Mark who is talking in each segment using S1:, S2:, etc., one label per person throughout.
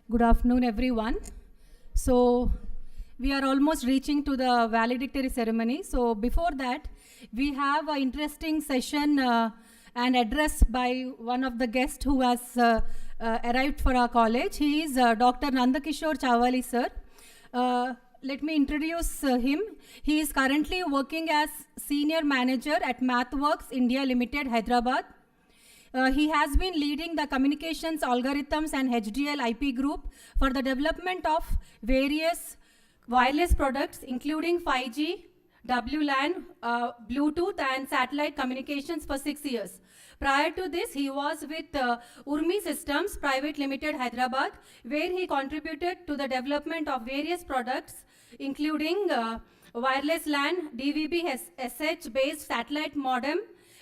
S1: Good afternoon, everyone. So, we are almost reaching to the valedictory ceremony. So, before that, we have an interesting session and address by one of the guests who has arrived for our college. He is Dr. Nanda Kishore Chavali, sir. Let me introduce him. He is currently working as Senior Manager at MathWorks India Limited, Hyderabad. He has been leading the communications algorithms and HDL IP group for the development of various wireless products, including 5G, WLAN, Bluetooth, and satellite communications for 6 years. Prior to this, he was with Urmi Systems Private Limited, Hyderabad, where he contributed to the development of various products, including wireless LAN, DVB-SH-based satellite modem,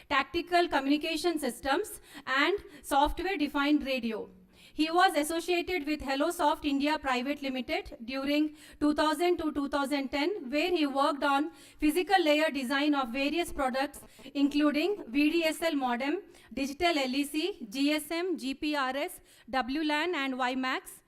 S1: tactical communication systems, and software-defined radio. He was associated with HelloSoft India Private Limited during 2000 to 2010, where he worked on physical layer design of various products, including VDSL modem, digital LEC, GSM, GPRS, WLAN, and WiMAX.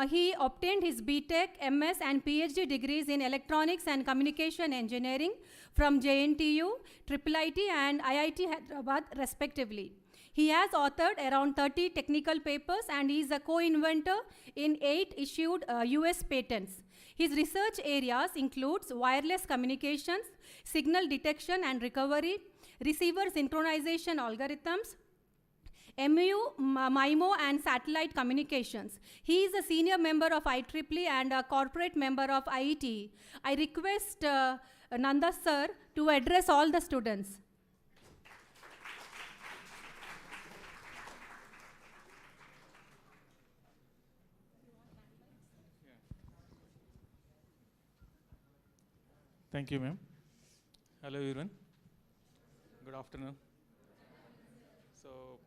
S1: He obtained his BTech, MS, and PhD degrees in Electronics and Communication Engineering from JNTU, IIIT, and IIT Hyderabad, respectively. He has authored around 30 technical papers and is a co-inventor in 8 issued US patents. His research areas includes wireless communications, signal detection and recovery, receiver synchronization algorithms, MU, MIMO, and satellite communications. He is a senior member of IEEE and a corporate member of IET. I request Nanda sir to address all the students.
S2: Thank you, ma'am. Hello, everyone. Good afternoon. So,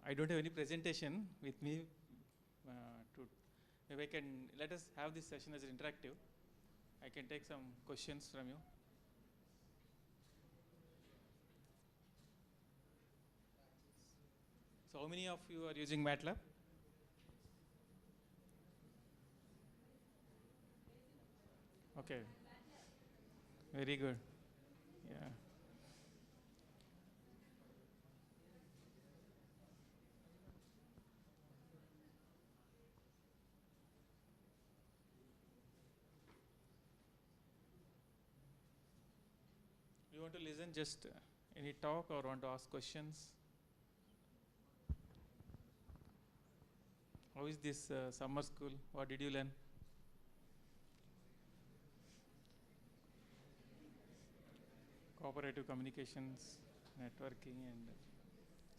S2: I don't have any presentation with me. Maybe I can let us have this session as interactive. I can take some questions from you. So, how many of you are using MATLAB? Okay. Very good. Yeah. You want to listen just any talk or want to ask questions? How is this summer school? What did you learn? Cooperative communications, networking, and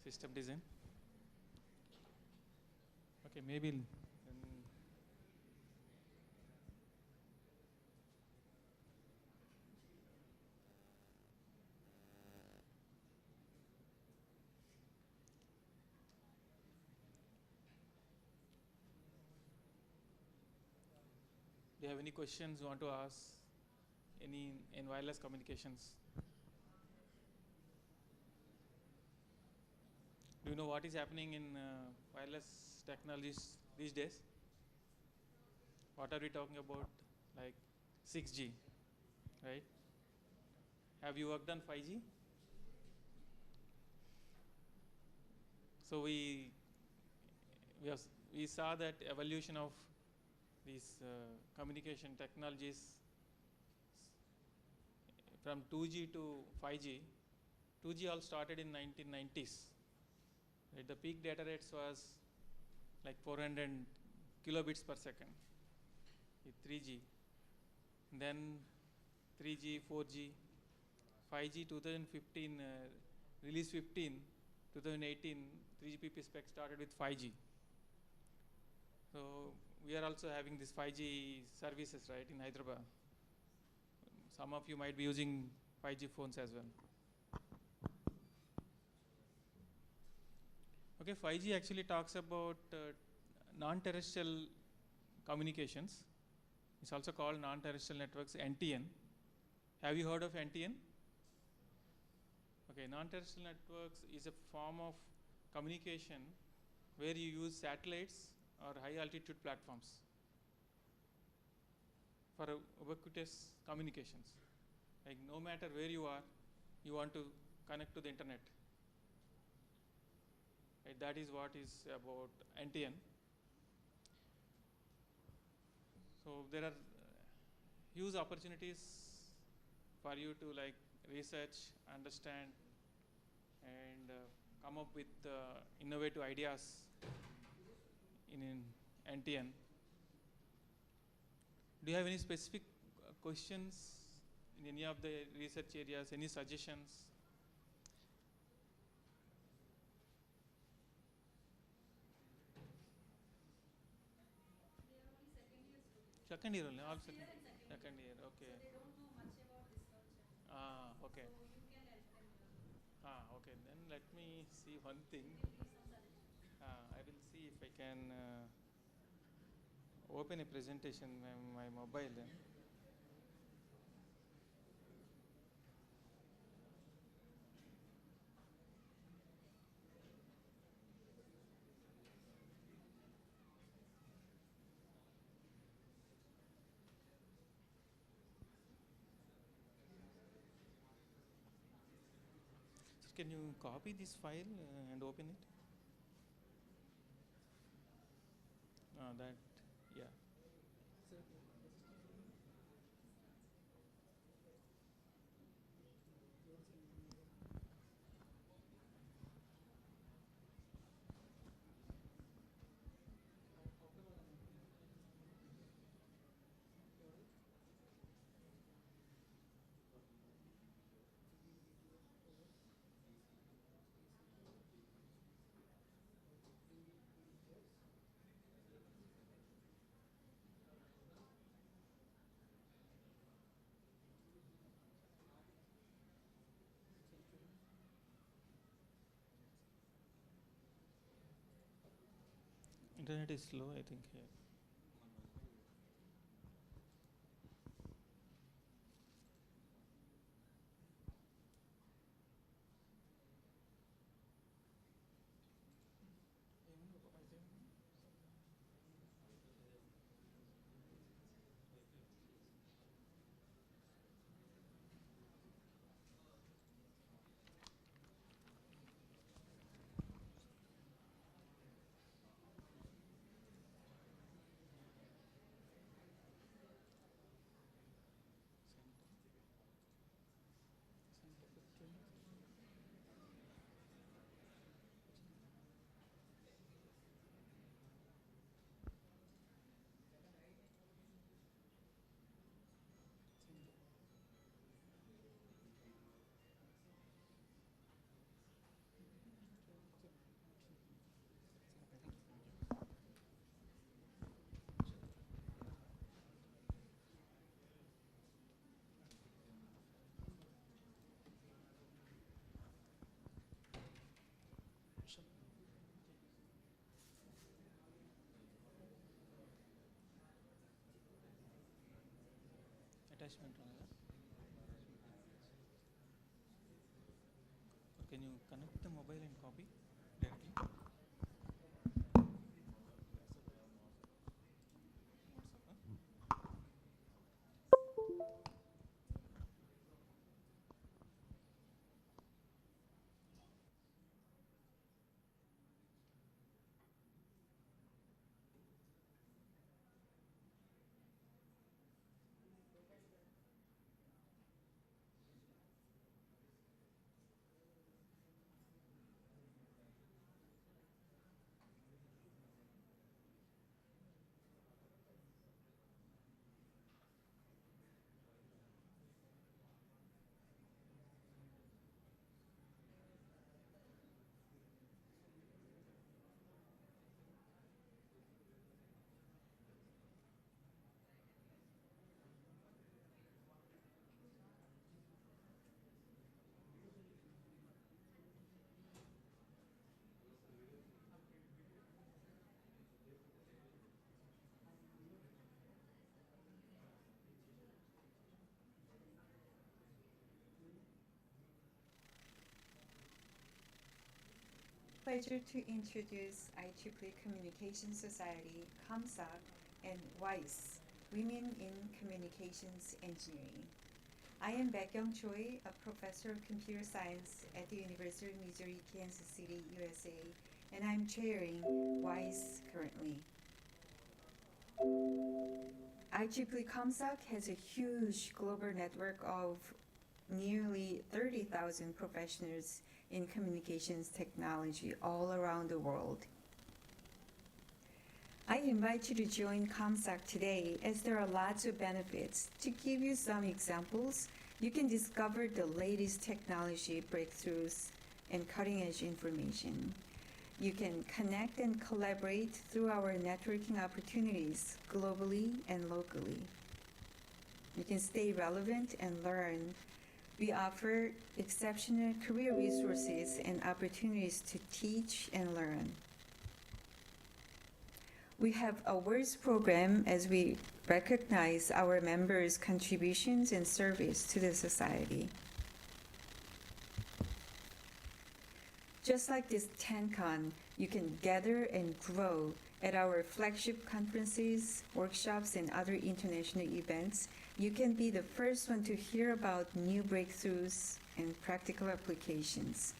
S2: system design. Okay, maybe then do you have any questions you want to ask? Any in wireless communications? Do you know what is happening in wireless technologies these days? What are we talking about? Like 6G, right? Have you worked on 5G? So we saw that evolution of these communication technologies from 2G to 5G. 2G all started in 1990s. Right? The peak data rates was like 400 kilobits per second with 3G. Then 3G, 4G, 5G 2015, release 15, 2018, 3GPP spec started with 5G. So we are also having this 5G services, right, in Hyderabad. Some of you might be using 5G phones as well. Okay, 5G actually talks about non-terrestrial communications. It's also called non-terrestrial networks, NTN. Have you heard of NTN? Okay, non-terrestrial networks is a form of communication where you use satellites or high altitude platforms for ubiquitous communications. Like no matter where you are, you want to connect to the internet. Right, that is what is about NTN. So there are huge opportunities for you to like research, understand, and come up with innovative ideas in NTN. Do you have any specific questions in any of the research areas, any suggestions? Second year only, all second year, okay.
S1: So they don't know much about research.
S2: Okay.
S1: So you can help them.
S2: Okay, then let me see one thing.
S1: Give some suggestions.
S2: I will see if I can open a presentation on my mobile then. So can you copy this file and open it? That, yeah. Internet is slow, I think here. Attachment wrong, or can you connect the mobile and copy directly?
S3: pleasure to introduce IEEE Communication Society, ComSoc, and WISE, Women in Communications Engineering. I am Baekyoung Choi, a professor of computer science at the University of Missouri, Kansas City, USA, and I'm chairing WISE currently. IEEE ComSoc has a huge global network of nearly 30,000 professionals in communications technology all around the world. I invite you to join ComSoc today as there are lots of benefits. To give you some examples, you can discover the latest technology breakthroughs and cutting-edge information. You can connect and collaborate through our networking opportunities globally and locally. You can stay relevant and learn. We offer exceptional career resources and opportunities to teach and learn. We have awards program as we recognize our members' contributions and service to the society. Just like this TenCon, you can gather and grow at our flagship conferences, workshops, and other international events. You can be the first one to hear about new breakthroughs and practical applications.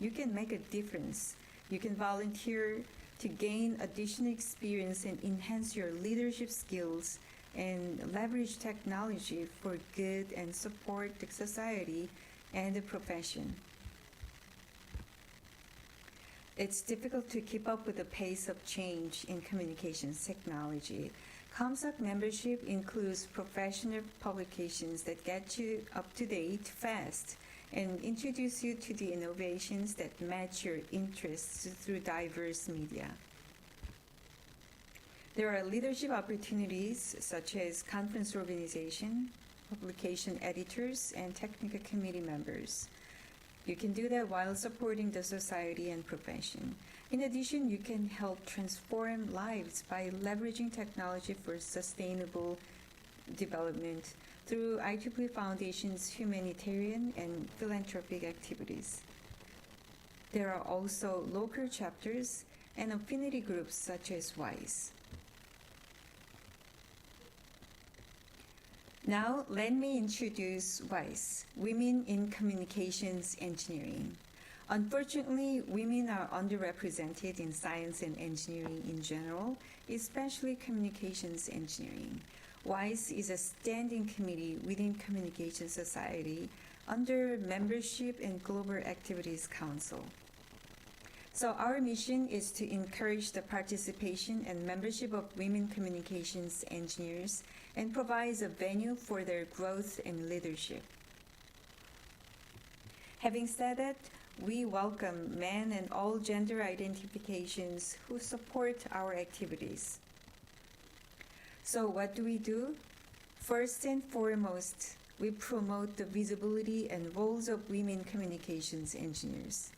S3: You can make a difference. You can volunteer to gain additional experience and enhance your leadership skills and leverage technology for good and support the society and the profession. It's difficult to keep up with the pace of change in communications technology. ComSoc membership includes professional publications that get you up to date fast and introduce you to the innovations that match your interests through diverse media. There are leadership opportunities such as conference organization, publication editors, and technical committee members. You can do that while supporting the society and profession. In addition, you can help transform lives by leveraging technology for sustainable development through IEEE Foundation's humanitarian and philanthropic activities. There are also local chapters and affinity groups such as WISE. Now, let me introduce WISE, Women in Communications Engineering. Unfortunately, women are underrepresented in science and engineering in general, especially communications engineering. WISE is a standing committee within Communication Society under Membership and Global Activities Council. So our mission is to encourage the participation and membership of women communications engineers and provides a venue for their growth and leadership. Having said that, we welcome men and all gender identifications who support our activities. So what do? First and foremost, we promote the visibility and roles of women communications engineers.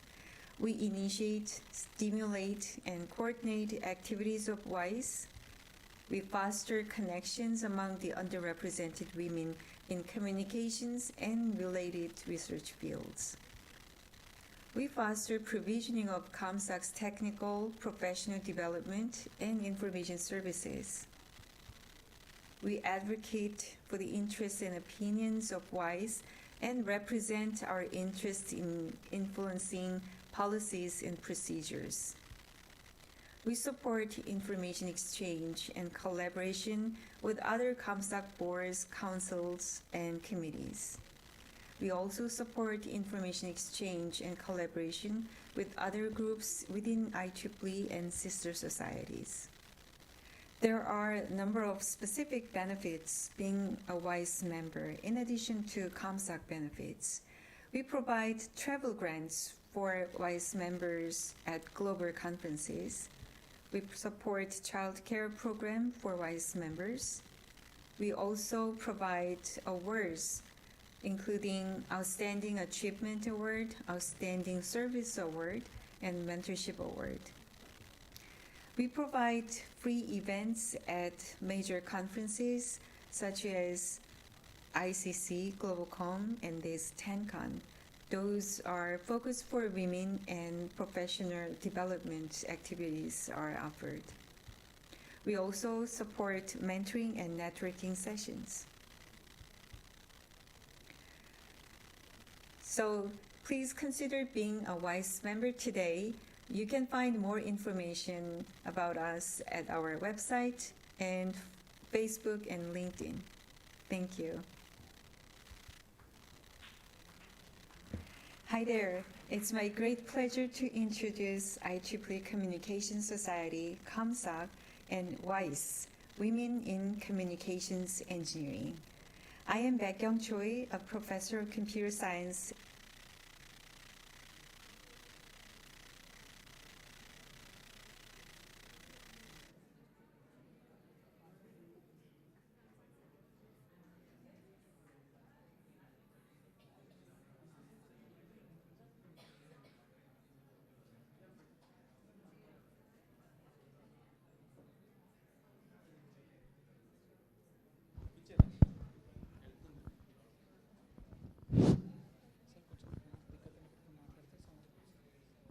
S3: We initiate, stimulate, and coordinate activities of WISE. We foster connections among the underrepresented women in communications and related research fields. We foster provisioning of ComSoc's technical, professional development, and information services. We advocate for the interests and opinions of WISE and represent our interest in influencing policies and procedures. We support information exchange and collaboration with other ComSoc boards, councils, and committees. We also support information exchange and collaboration with other groups within IEEE and sister societies. There are a number of specific benefits being a WISE member in addition to ComSoc benefits. We provide travel grants for WISE members at global conferences. We support child care program for WISE members. We also provide awards, including Outstanding Achievement Award, Outstanding Service Award, and Mentorship Award. We provide free events at major conferences such as ICC, GlobalCom, and this TenCon Those are focused for women and professional development activities are offered. We also support mentoring and networking sessions. So please consider being a WISE member today. You can find more information about us at our website and Facebook and LinkedIn. Thank you. Hi there. It's my great pleasure to introduce IEEE Communication Society, ComSoc, and WISE, Women in Communications Engineering. I am Baekyoung Choi, a professor of computer science.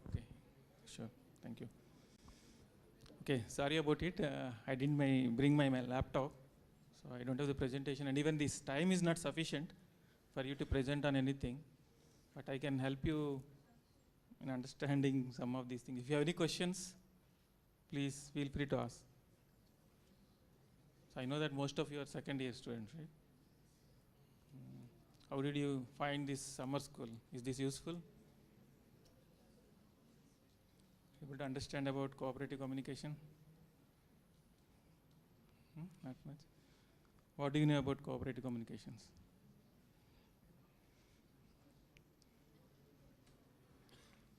S2: Okay, sure. Thank you. Okay, sorry about it. I didn't bring my laptop, so I don't have the presentation, and even this time is not sufficient for you to present on anything. But I can help you in understanding some of these things. If you have any questions, please feel free to ask. So I know that most of you are second year students, right? How did you find this summer school? Is this useful? Able to understand about cooperative communication? Not much. What do you know about cooperative communications?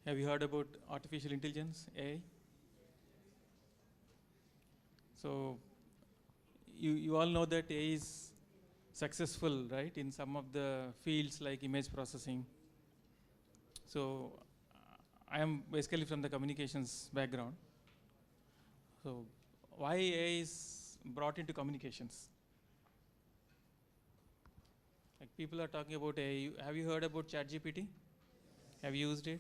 S2: Have you heard about artificial intelligence, AI? So you all know that AI is successful, right, in some of the fields like image processing. So I am basically from the communications background. So why AI is brought into communications? Like people are talking about AI. Have you heard about ChatGPT? Have you used it?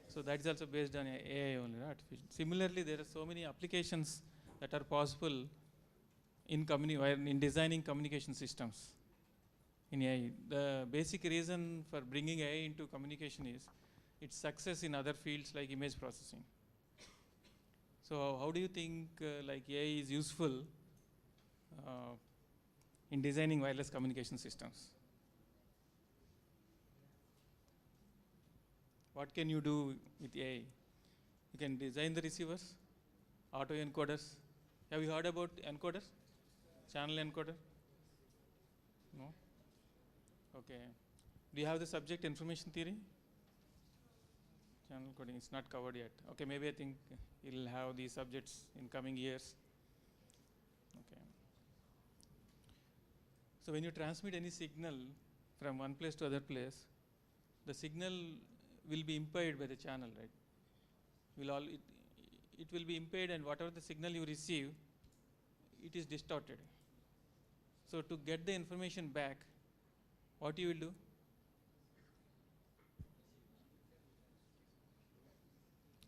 S2: So that is also based on AI only, right? Similarly, there are so many applications that are possible in designing communication systems in AI. The basic reason for bringing AI into communication is its success in other fields like image processing. So how do you think like AI is useful in designing wireless communication systems? What can you do with AI? You can design the receivers, auto encoders. Have you heard about encoders? Channel encoder? No? Okay. Do you have the subject information theory? Channel coding is not covered yet. Okay, maybe I think you'll have these subjects in coming years. Okay. So when you transmit any signal from one place to other place, the signal will be impaired by the channel, right? It will be impaired, and whatever the signal you receive, it is distorted. So to get the information back, what you will do?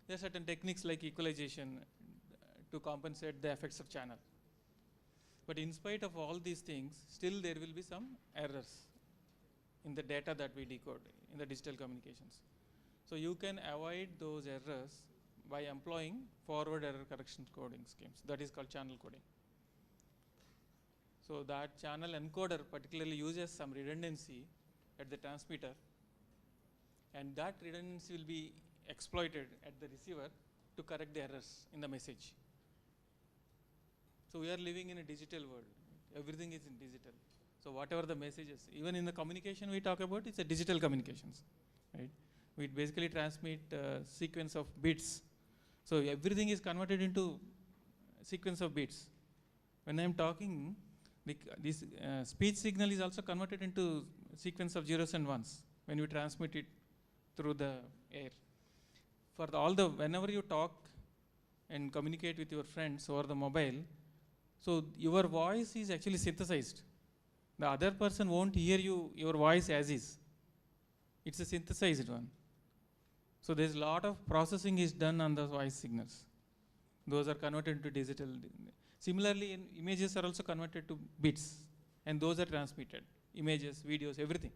S2: There are certain techniques like equalization to compensate the effects of channel. But in spite of all these things, still there will be some errors in the data that we decode in the digital communications. So you can avoid those errors by employing forward error correction coding schemes. That is called channel coding. So that channel encoder particularly uses some redundancy at the transmitter, and that redundancy will be exploited at the receiver to correct the errors in the message. So we are living in a digital world. Everything is in digital. So whatever the messages, even in the communication we talk about, it's a digital communications, right? We basically transmit a sequence of bits. So everything is converted into a sequence of bits. When I'm talking, this speech signal is also converted into a sequence of zeros and ones when you transmit it through the air. For whenever you talk and communicate with your friends over the mobile, so your voice is actually synthesized. The other person won't hear your voice as is. It's a synthesized one. So there's a lot of processing is done on the voice signals. Those are converted into digital. Similarly, images are also converted to bits, and those are transmitted. Images, videos, everything.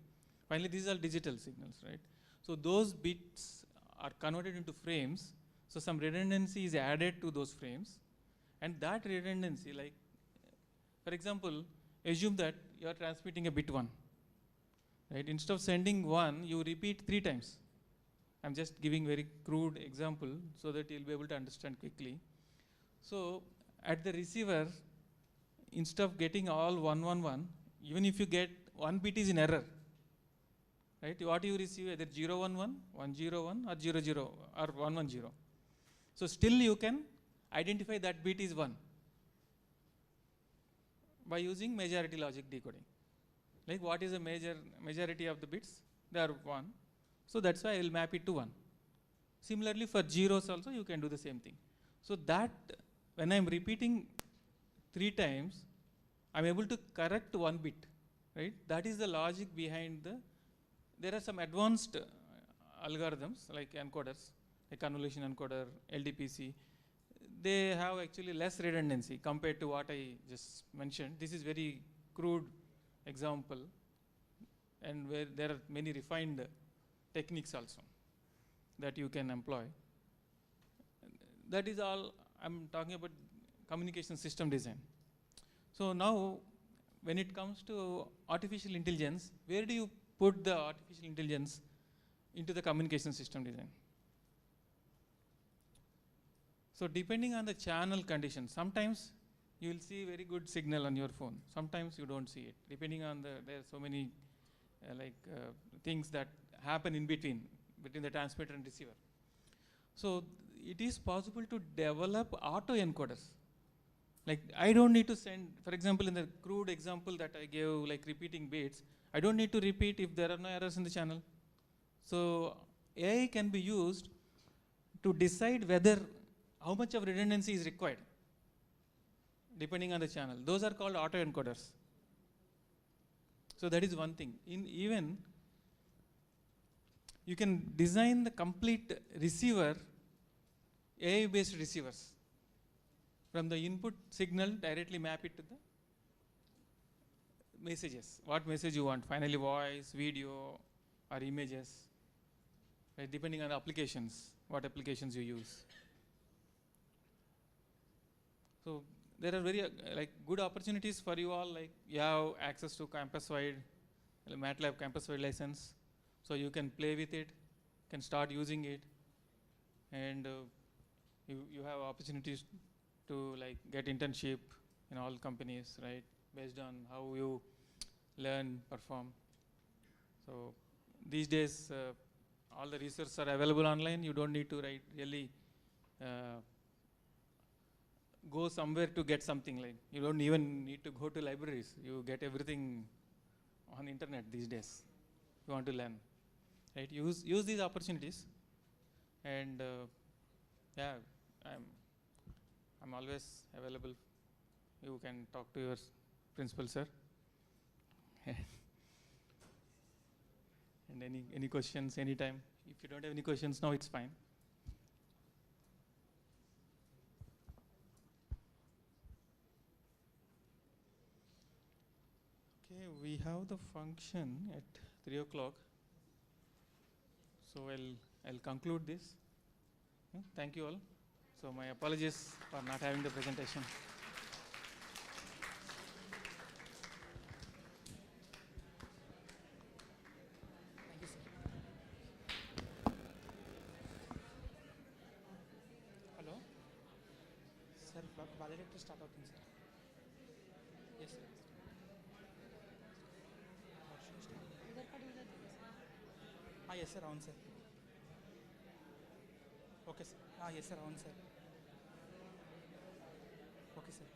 S2: Finally, these are digital signals, right? So those bits are converted into frames. So some redundancy is added to those frames, and that redundancy, like, for example, assume that you are transmitting a bit 1, right? Instead of sending 1, you repeat 3 times. I'm just giving very crude example so that you'll be able to understand quickly. So at the receiver, instead of getting all 111, even if you get 1 bit is in error, right? What you receive either 011, 101 or 00 or 110. So still you can identify that bit is 1 by using majority logic decoding. Like what is the majority of the bits? They are 1. So that's why I will map it to 1. Similarly for zeros also you can do the same thing. So that when I am repeating 3 times, I am able to correct 1 bit, right? That is the logic behind there are some advanced algorithms like encoders, like convolution encoder, LDPC. They have actually less redundancy compared to what I just mentioned. This is very crude example, and where there are many refined techniques also that you can employ. That is all I'm talking about communication system design. So now when it comes to artificial intelligence, where do you put the artificial intelligence into the communication system design? So depending on the channel condition, sometimes you will see very good signal on your phone. Sometimes you don't see it. Depending on there are so many things that happen in between the transmitter and receiver. So it is possible to develop auto encoders. Like I don't need to send, for example, in the crude example that I gave, like repeating bits, I don't need to repeat if there are no errors in the channel. So AI can be used to decide whether how much of redundancy is required depending on the channel. Those are called auto encoders. So that is one thing. Even you can design the complete receiver, AI based receivers. From the input signal directly map it to the messages. What message you want, finally voice, video or images, right? Depending on the applications, what applications you use. So there are very good opportunities for you all, like you have access to campus-wide, MATLAB campus-wide license, so you can play with it, can start using it, and you have opportunities to get internship in all companies, right, based on how you learn, perform. So these days, all the resources are available online. You don't need to really go somewhere to get something. Like you don't even need to go to libraries. You get everything on internet these days. If you want to learn, right? Use these opportunities, and yeah, I'm always available. You can talk to your principal, sir. And any questions anytime. If you don't have any questions now, it's fine. Okay, we have the function at 3 o'clock. So I'll conclude this. Thank you all. So my apologies for not having the presentation.
S4: Thank you, sir. Hello? Sir, Valedictory start అవుతుంది sir. Yes, sir. Yes, sir. అవును sir. Okay sir. Yes, sir. అవును sir. Okay sir.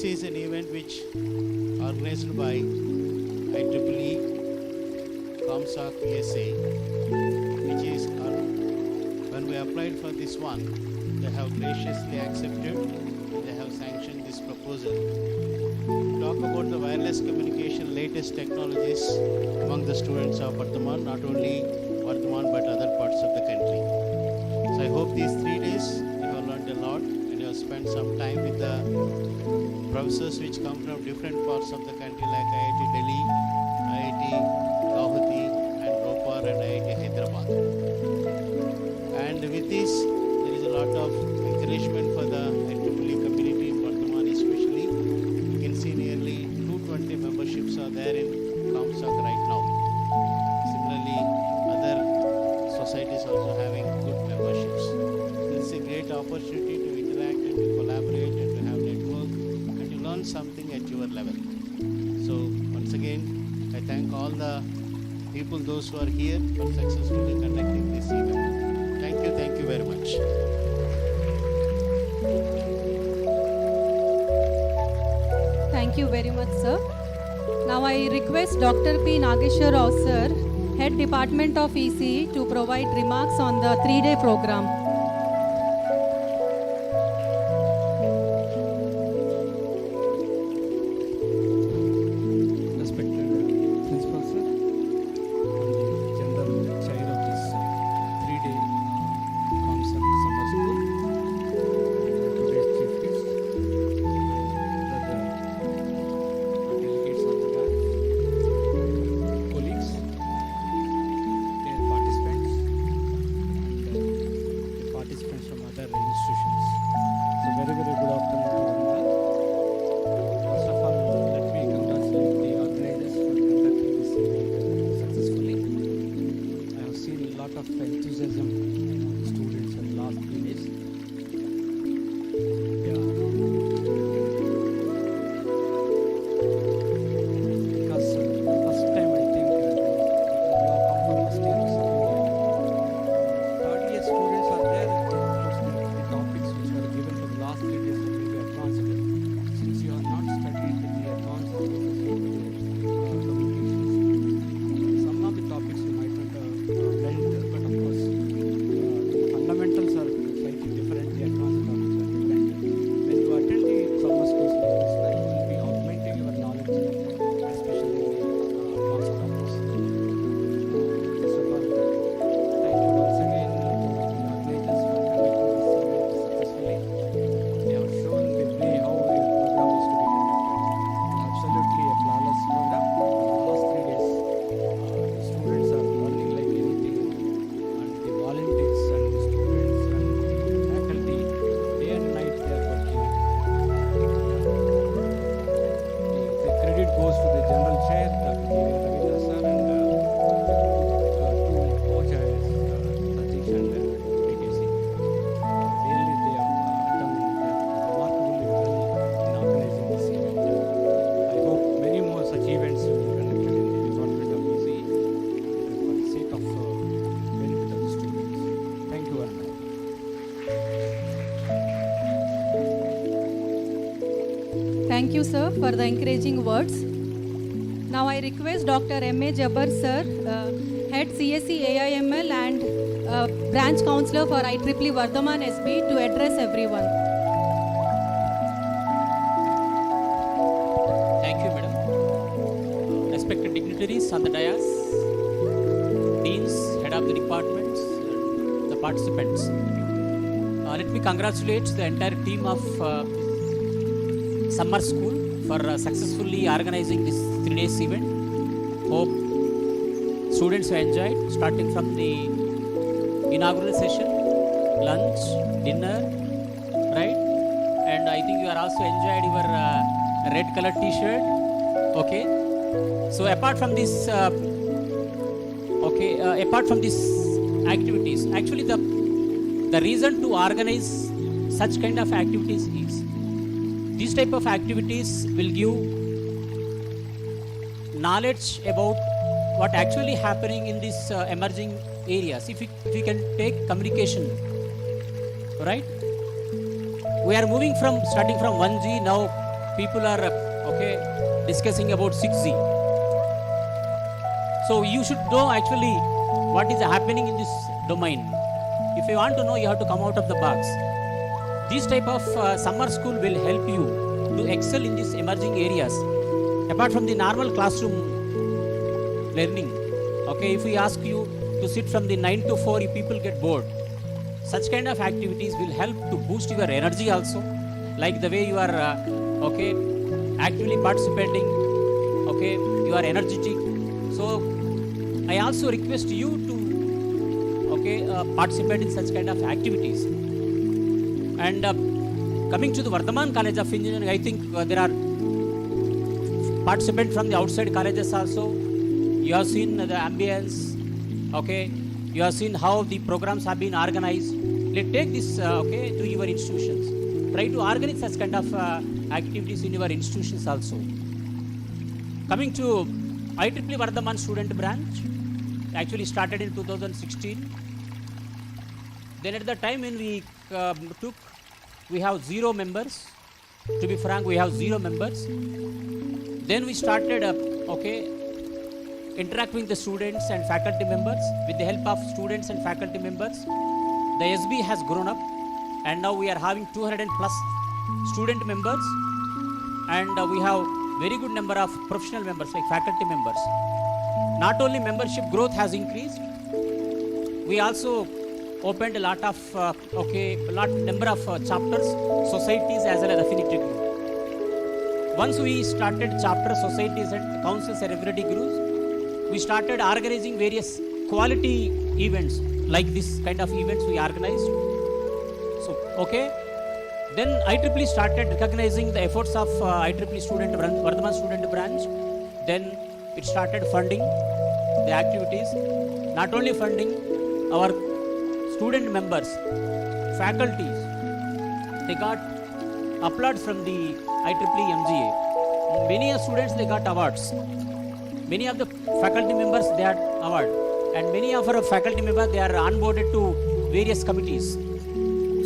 S5: this is an event which organized by IEEE ComSoc USA, which is when we applied for this one, they have graciously accepted and they have sanctioned this proposal. Talk about the wireless communication latest technologies among the students of Vardhaman, not only Vardhaman but other parts of the country. So I hope these 3 days you have learned a lot and you have spent some time with the professors which come from different parts of the country like IIT Delhi, IIT Guwahati and Ropar and IIT Hyderabad. And with this, there is a lot of encouragement for the IEEE community in Vardhaman especially. You can see nearly 220 memberships are there in ComSoc right now. Similarly, other societies also having good memberships. This is a great opportunity to interact and to collaborate and to have network and to learn something at your level. So once again, I thank all the people, those who are here for successfully conducting this event. Thank you very much.
S1: Thank you very much, sir. Now I request Dr. P. Nageswara Rao, sir, Head Department of ECE, to provide remarks on the 3-day program.
S6: Respected Principal Sir, and the General Chair of this 3-day ComSoc Summer School, today's Chief Guest, and other delegates on the dais, colleagues, dear participants, and the participants from other institutions. So very, very good afternoon to all. First of all, let me congratulate the organizers for conducting this event successfully. I have seen a lot of enthusiasm among the students in the last 3 days. Yeah. Because first time I think you have come from first year or second year. Third year students are there. The topics which were given for the last 3 days are very advanced. Since you are not studied with the advanced communications, some of the topics you might not have learned, but of course, the fundamentals are slightly different, the advanced topics are different. When you attend the summer schools like this, you will be augmenting your knowledge, especially in the advanced topics. First of all, thank you once again to the organizers for conducting this event successfully. They have shown the way how a program is to be conducted. Absolutely a flawless program. The last 3 days, the students are learning like anything, and the volunteers and the students and the faculty, day and night they are working. The credit goes to the General Chair, Dr. Ravindra sir, and two co-chairs, Satish and PKC. Really, they have done remarkably well in organizing this event. I hope many more such events will be conducted in the Department of ECE for the sake of benefit of the students. Thank you very much.
S1: Thank you, sir, for the encouraging words. Now I request Dr. M.A. Jabbar, sir, Head CSE AI&ML and Branch Counselor for IEEE Vardhaman SB, to address everyone.
S7: Thank you, madam. Respected dignitaries on the dais, deans, head of the departments, and the participants. Let me congratulate the entire team of Summer School for successfully organizing this 3 days event. Hope students have enjoyed, starting from the inaugural session, lunch, dinner, right? And I think you are also enjoyed your red color t-shirt. Okay. So apart from this, apart from these activities, actually the reason to organize such kind of activities is these type of activities will give knowledge about what actually happening in these emerging areas. If we can take communication, right? We are moving from starting from 1G, now people are discussing about 6G. So you should know actually what is happening in this domain. If you want to know, you have to come out of the box. This type of summer school will help you to excel in these emerging areas. Apart from the normal classroom learning, okay, if we ask you to sit from the 9 to 4, you people get bored. Such kind of activities will help to boost your energy also, like the way you are actively participating, okay, you are energetic. So I also request you to participate in such kind of activities. And coming to the Vardhaman College of Engineering, I think there are participants from the outside colleges also. You have seen the ambience, okay, you have seen how the programs have been organized. Let's take this to your institutions. Try to organize such kind of activities in your institutions also. Coming to IEEE Vardhaman student branch, actually started in 2016. Then at the time when we we have 0 members. To be frank, we have 0 members. Then we started interacting with the students and faculty members. With the help of students and faculty members, the SB has grown up, and now we are having 200 plus student members, and we have very good number of professional members like faculty members. Not only membership growth has increased, we also opened a lot of number of chapters, societies as well as affinity group. Once we started chapter societies and councils and affinity groups, we started organizing various quality events, like this kind of events we organized. So then IEEE started recognizing the efforts of IEEE student Vardhaman student branch. Then it started funding the activities. Not only funding, our student members, faculties, they got applause from the IEEE MGA. Many students, they got awards. Many of the faculty members, they had award, and many of our faculty members, they are onboarded to various committees.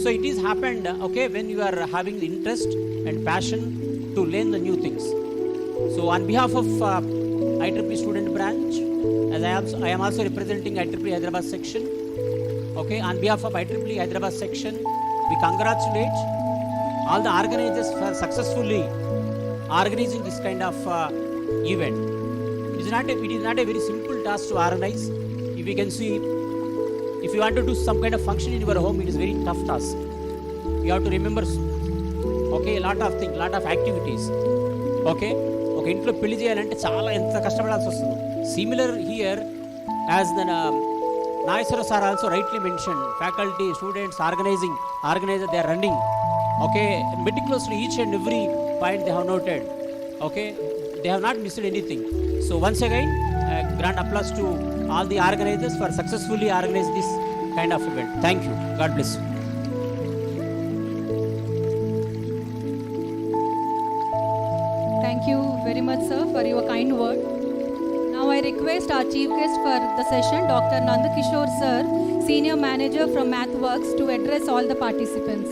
S7: So it is happened when you are having the interest and passion to learn the new things. So on behalf of IEEE student branch, as I am also representing IEEE Hyderabad section. On behalf of IEEE Hyderabad section, we congratulate all the organizers for successfully organizing this kind of event. It is not a very simple task to organize. If you can see, if you want to do some kind of function in your home, it is very tough task. You have to remember a lot of things, lot of activities. ఇంట్లో పెళ్లి చేయాలంటే చాలా ఎంత కష్టపడాల్సి వస్తుంది. Similar here, as the Nageswara sir also rightly mentioned, faculty, students, organizer, they are running. Meticulously each and every point they have noted. They have not missed anything. So once again, grand applause to all the organizers for successfully organizing this kind of event. Thank you. God bless you.
S1: Thank you very much, sir, for your kind word. Now I request our chief guest for the session, Dr. Nanda Kishore, sir, Senior Manager from MathWorks, to address all the participants.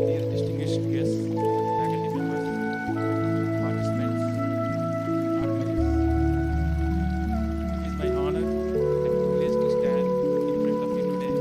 S2: Dear distinguished guests, faculty members, participants, organizers, it is my honor and privilege to stand in front of you today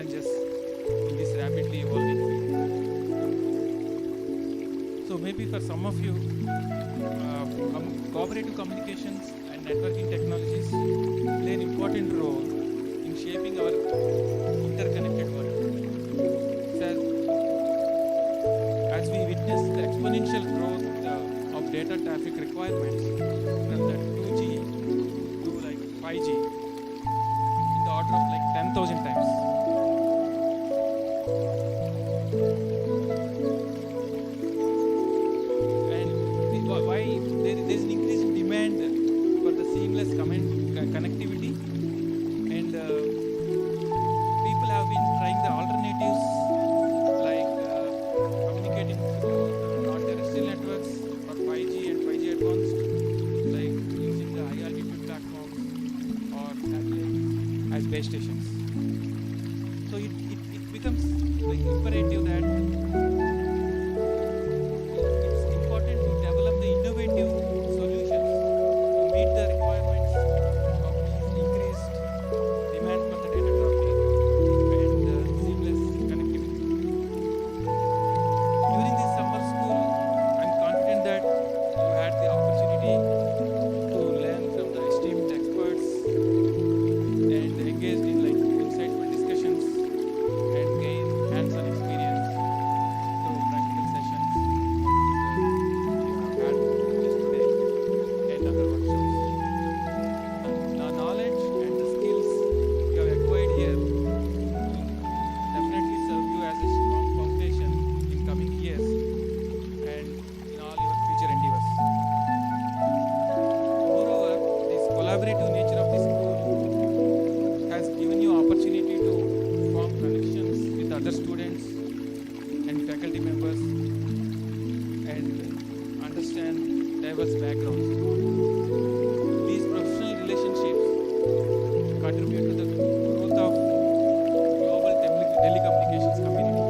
S2: challenges in this rapidly evolving field. So maybe for some of you, cooperative communications and networking technologies play an important role in shaping our interconnected world. So as we witness the exponential growth of data traffic requirements from the 2G to like 5G in the order of like 10,000 times. And why there is an increase in demand for the seamless connectivity, and people have been trying the alternatives like communicating through non-terrestrial networks or 5G and 5G advanced, like using the high altitude platforms or satellite as base stations. So it becomes like imperative that it's important to develop the innovative solutions to meet the requirements of increased demand for the data traffic and seamless connectivity. During this summer school, I'm confident that you had the opportunity to learn from the esteemed experts and engaged in like insightful discussions and gain hands-on experience through practical sessions you have had just today and other workshops. The knowledge and the skills you have acquired here will definitely serve you as a strong foundation in coming years and in all your future endeavors. Moreover, this collaborative nature of this school has given you opportunity to form connections with other students and faculty members and understand diverse backgrounds. These professional relationships contribute to the growth of global telecommunications community.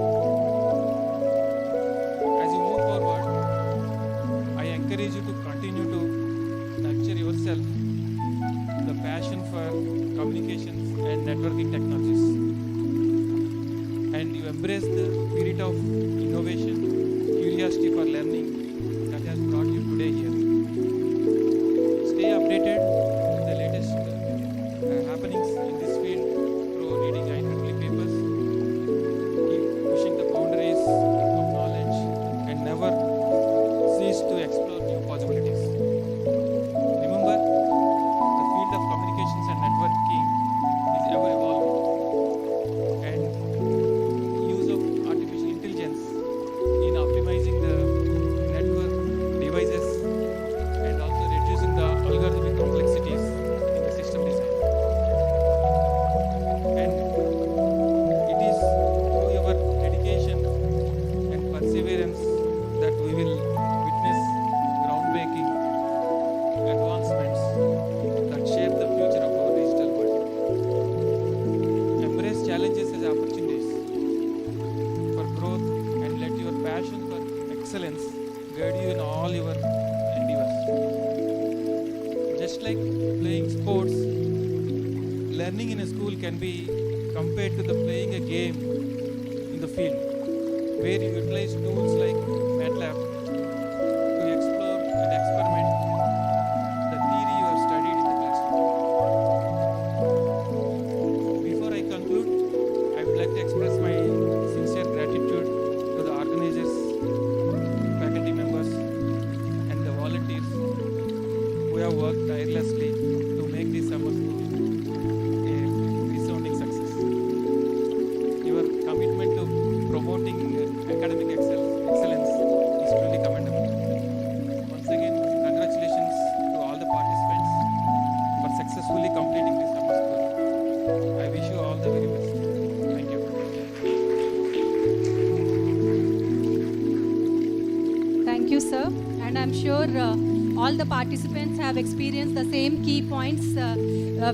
S2: As you move forward, I encourage you to continue to nurture yourself the passion for communications and networking technologies, and you embrace the spirit of innovation, curiosity for learning that has brought you today here. Stay updated with the latest happenings in this field through reading IEEE papers. Keep pushing the boundaries of knowledge and never cease to explore new possibilities. Remember, the field of communications and networking is ever evolving, and use of artificial intelligence in optimizing the network devices and also reducing the algorithmic complexities in the system design. And it is through your dedication and perseverance that we will witness groundbreaking advancements that shape the future of our digital world. Embrace challenges as opportunities for growth and let your passion for excellence guide you in all your endeavors. Just like playing sports, learning in a school can be compared to the playing a game in the field, where you utilize tools like MATLAB to explore and experiment the theory you have studied in the classroom. Before I conclude, I would like to express my sincere gratitude to the organizers, faculty members, and the volunteers who have worked tirelessly to make this summer school a resounding success. Your commitment to promoting academic excellence is truly commendable. Once again, congratulations to all the participants for successfully completing this summer school. I wish you all the very best. Thank you.
S1: Thank you, sir. And I'm sure all the participants have experienced the same key points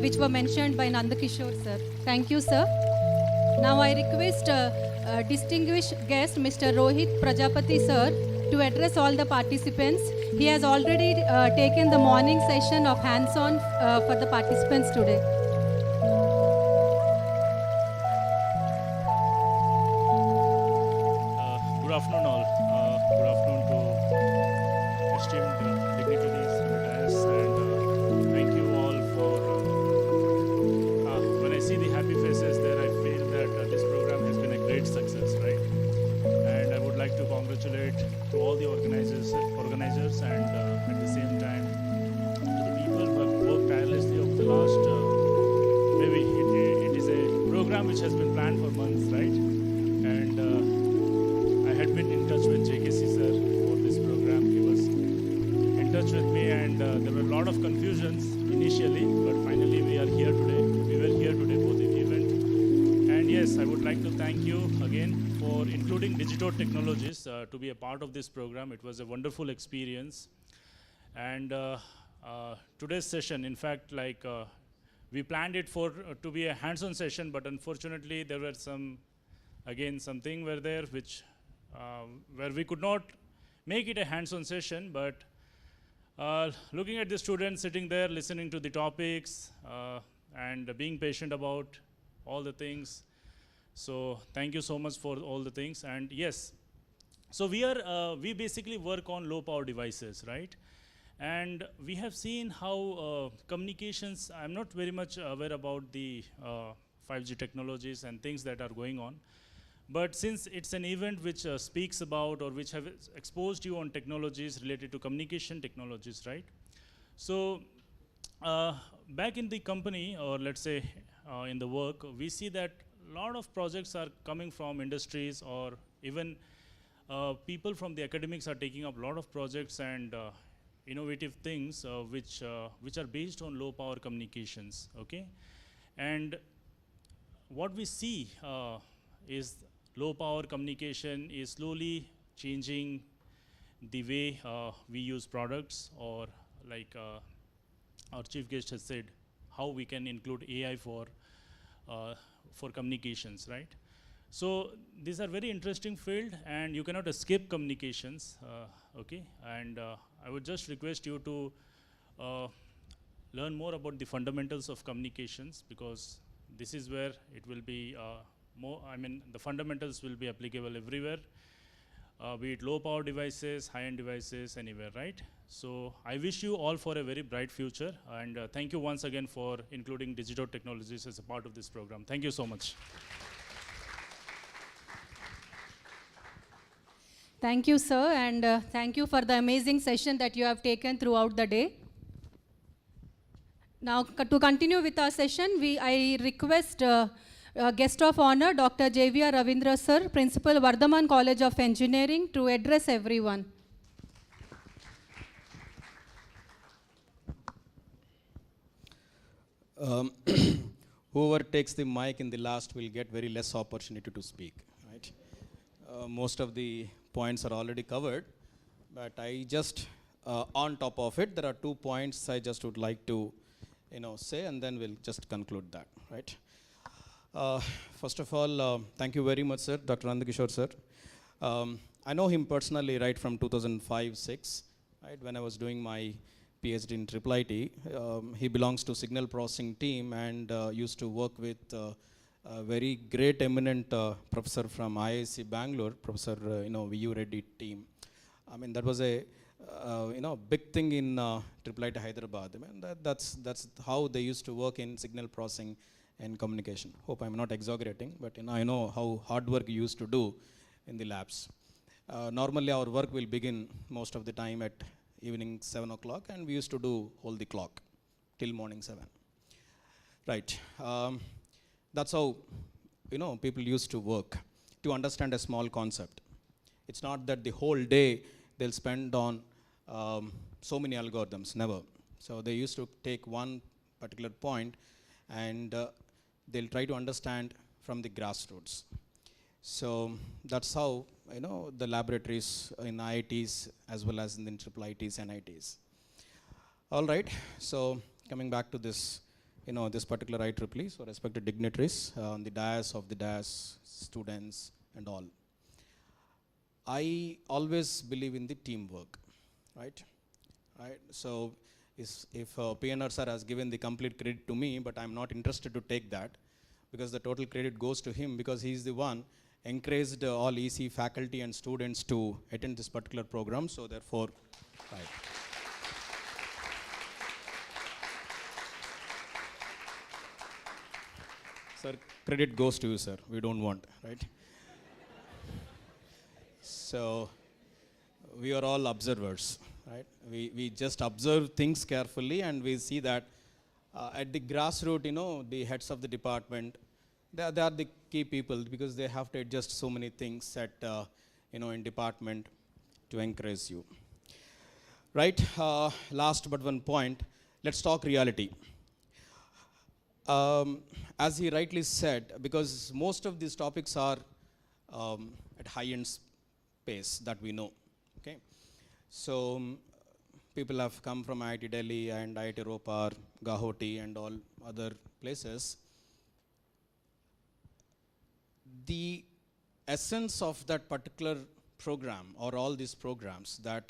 S1: which were mentioned by Nanda Kishore, sir. Thank you, sir. Now I request distinguished guest Mr. Rohit Prajapati, sir, to address all the participants. He has already taken the morning session of hands-on for the participants today.
S8: afternoon all. Good afternoon to esteemed dignitaries in the dais, and thank you all for. When I see the happy faces there, I feel that this program has been a great success, right? And I would like to congratulate to all the organizers, and at the same time to the people who have worked tirelessly over the last. Maybe it is a program which has been planned for months, right? And I had been in touch with JKC sir for this program. He was in touch with me, and there were a lot of confusions initially, but finally we are here today. We were here today for the event. And yes, I would like to thank you again for including Digitoad Technologies to be a part of this program. It was a wonderful experience. And today's session, in fact, we planned it for to be a hands-on session, but unfortunately there were something were there which where we could not make it a hands-on session. But looking at the students sitting there, listening to the topics, and being patient about all the things. So thank you so much for all the things. And yes, so we basically work on low power devices, right? And we have seen how communications, I'm not very much aware about the 5G technologies and things that are going on. But since it's an event which speaks about or which have exposed you on technologies related to communication technologies, right? So back in the company, or let's say in the work, we see that a lot of projects are coming from industries, or even people from the academics are taking up a lot of projects and innovative things which are based on low power communications, okay? And what we see is low power communication is slowly changing the way we use products, or like our chief guest has said, how we can include AI for communications, right? So these are very interesting field, and you cannot escape communications, okay? And I would just request you to learn more about the fundamentals of communications, because this is where it will be the fundamentals will be applicable everywhere, be it low power devices, high-end devices, anywhere, right? So I wish you all for a very bright future, and thank you once again for including Digitoad Technologies as a part of this program. Thank you so much.
S1: Thank you, sir, and thank you for the amazing session that you have taken throughout the day. Now, to continue with our session, I request guest of honor, Dr. JVR Ravindra, sir, Principal, Vardhaman College of Engineering, to address everyone.
S9: Whoever takes the mic in the last will get very less opportunity to speak, right? Most of the points are already covered, but I just, on top of it, there are 2 points I just would like to, say, and then we'll just conclude that, right? First of all, thank you very much, sir, Dr. Kishore, sir. I know him personally right from 2005-06, right, when I was doing my PhD in IIIT. He belongs to signal processing team and used to work with a very great eminent professor from IIEC Bangalore, Professor V.U. Reddy team. I mean, that was a big thing in IIIT Hyderabad. I mean, that's how they used to work in signal processing and communication. Hope I'm not exaggerating, but I know how hard work you used to do in the labs. Normally, our work will begin most of the time at evening 7 o'clock, and we used to do hold the clock till morning 7. Right. That's how people used to work to understand a small concept. It's not that the whole day they'll spend on so many algorithms, never. So they used to take one particular point and they'll try to understand from the grassroots. So that's how the laboratories in IITs as well as in the IIITs and IITs. All right. So coming back to this, this particular IEEE, so respected dignitaries on the dais of the dais, students and all. I always believe in the teamwork, right? Right. So if PNR sir has given the complete credit to me, but I'm not interested to take that, because the total credit goes to him, because he is the one encouraged all EC faculty and students to attend this particular program. So therefore, right. Sir, credit goes to you, sir. We don't want, right? So we are all observers, right? We just observe things carefully, and we see that at the grassroots, the heads of the department, they are the key people, because they have to adjust so many things at, in department to encourage you. Right, last but one point, let's talk reality. As he rightly said, because most of these topics are at high-end pace that we know, okay? So people have come from IIT Delhi and IIT Ropar, Gauhati and all other places. The essence of that particular program, or all these programs, that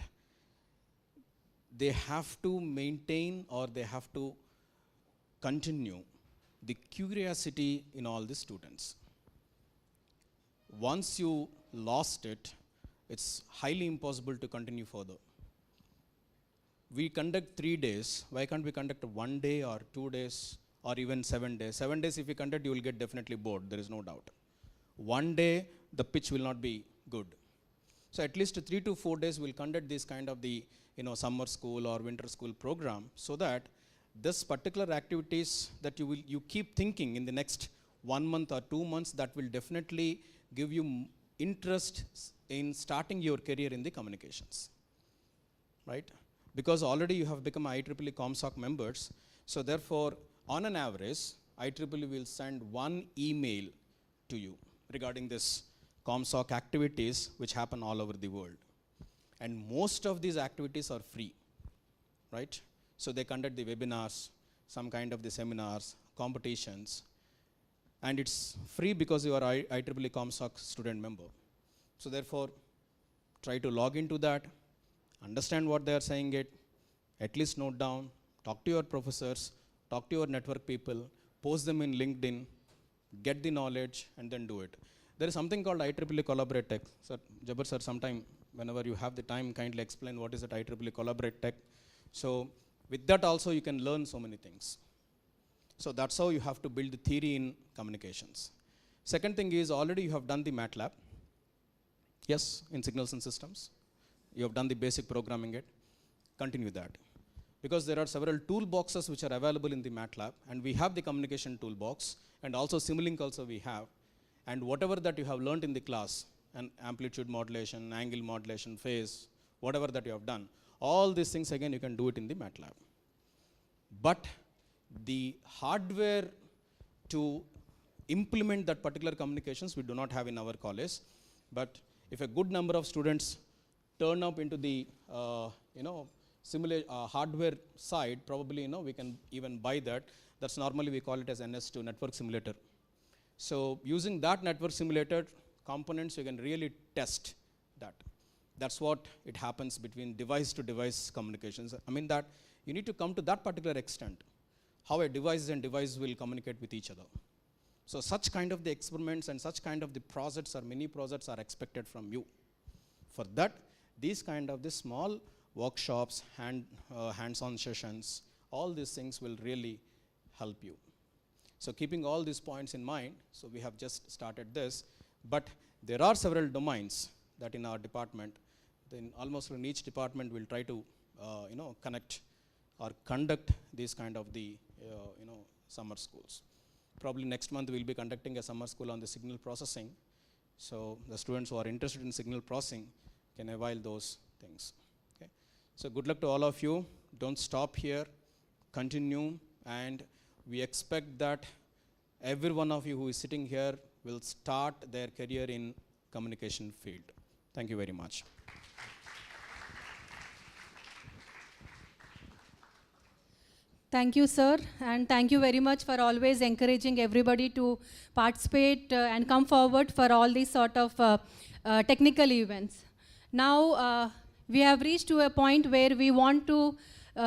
S9: they have to maintain, or they have to continue the curiosity in all the students. Once you lost it, it's highly impossible to continue further. We conduct 3 days. Why can't we conduct 1 day or 2 days or even 7 days? 7 days if you conduct, you will get definitely bored, there is no doubt. 1 day, the pitch will not be good. So at least 3 to 4 days we'll conduct this kind of the summer school or winter school program, so that this particular activities that you keep thinking in the next 1 month or 2 months, that will definitely give you interest in starting your career in the communications, right? Because already you have become IEEE ComSoc members, so therefore on an average IEEE will send 1 email to you regarding this ComSoc activities which happen all over the world. And most of these activities are free, right? So they conduct the webinars, some kind of the seminars, competitions, and it's free because you are IEEE ComSoc student member. So therefore, try to log into that, understand what they are saying it, at least note down, talk to your professors, talk to your network people, post them in LinkedIn, get the knowledge, and then do it. There is something called IEEE Collaborate Tech. Sir, Jabbar sir, sometime whenever you have the time, kindly explain what is that IEEE Collaborate Tech. So with that also you can learn so many things. So that's how you have to build the theory in communications. Second thing is, already you have done the MATLAB. Yes, in signals and systems. You have done the basic programming it. Continue that. Because there are several toolboxes which are available in the MATLAB, and we have the communication toolbox, and also Simulink also we have. And whatever that you have learned in the class, and amplitude modulation, angle modulation, phase, whatever that you have done, all these things again you can do it in the MATLAB. But the hardware to implement that particular communications we do not have in our college. But if a good number of students turn up into the hardware side, probably we can even buy that. That's normally we call it as NS2, network simulator. So using that network simulator components, you can really test that. That's what it happens between device to device communications. I mean that you need to come to that particular extent, how a device and device will communicate with each other. So such kind of the experiments and such kind of the projects or mini projects are expected from you. For that, these kind of the small workshops, hands-on sessions, all these things will really help you. So keeping all these points in mind, so we have just started this, but there are several domains that in our department, then almost in each department we'll try to connect or conduct these kind of the summer schools. Probably next month we'll be conducting a summer school on the signal processing. So the students who are interested in signal processing can avail those things. Okay. So good luck to all of you. Don't stop here. Continue, and we expect that every one of you who is sitting here will start their career in communication field. Thank you very much.
S1: Thank you, sir, and thank you very much for always encouraging everybody to participate and come forward for all these sort of technical events. Now, we have reached to a point where we want to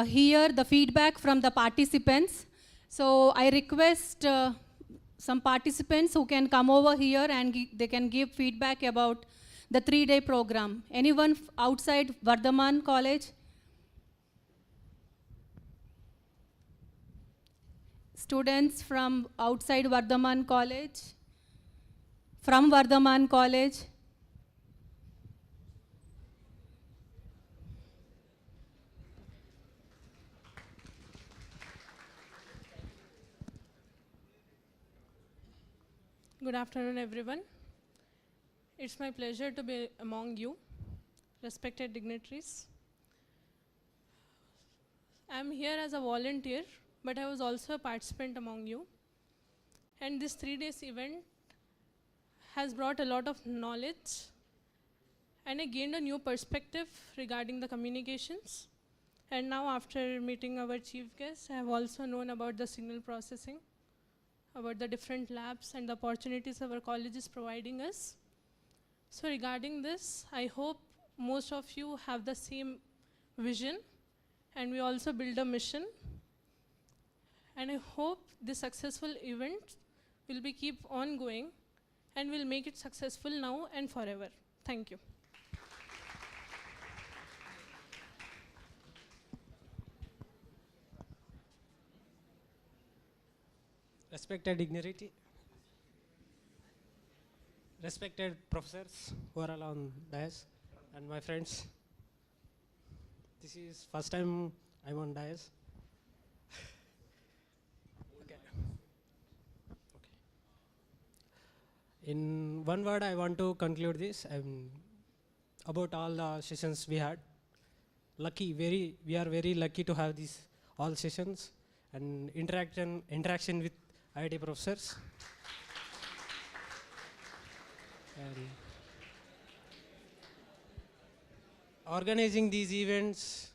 S1: hear the feedback from the participants. So I request some participants who can come over here and they can give feedback about the 3-day program. Anyone outside Vardhaman College? Students from outside Vardhaman College? From Vardhaman College?
S10: Good afternoon, everyone. It's my pleasure to be among you, respected dignitaries. I'm here as a volunteer, but I was also a participant among you. And this 3 days event has brought a lot of knowledge, and I gained a new perspective regarding the communications. And now after meeting our chief guest, I have also known about the signal processing, about the different labs and the opportunities our college is providing us. So regarding this, I hope most of you have the same vision, and we also build a mission. And I hope this successful event will be keep on going and will make it successful now and forever. Thank you.
S11: Respected dignity, respected professors who are all on dais, and my friends. This is first time I'm on dais. Okay. In one word, I want to conclude this. About all the sessions we had. We are very lucky to have these all sessions and interaction with IIT professors. And organizing these events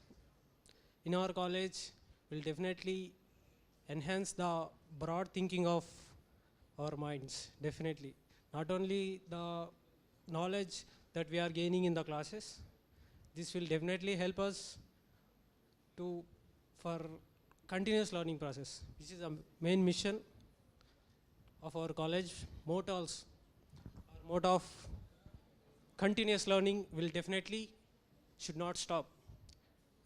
S11: in our college will definitely enhance the broad thinking of our minds, definitely. Not only the knowledge that we are gaining in the classes, this will definitely help us for continuous learning process, which is a main mission of our college. Motto of continuous learning will definitely should not stop.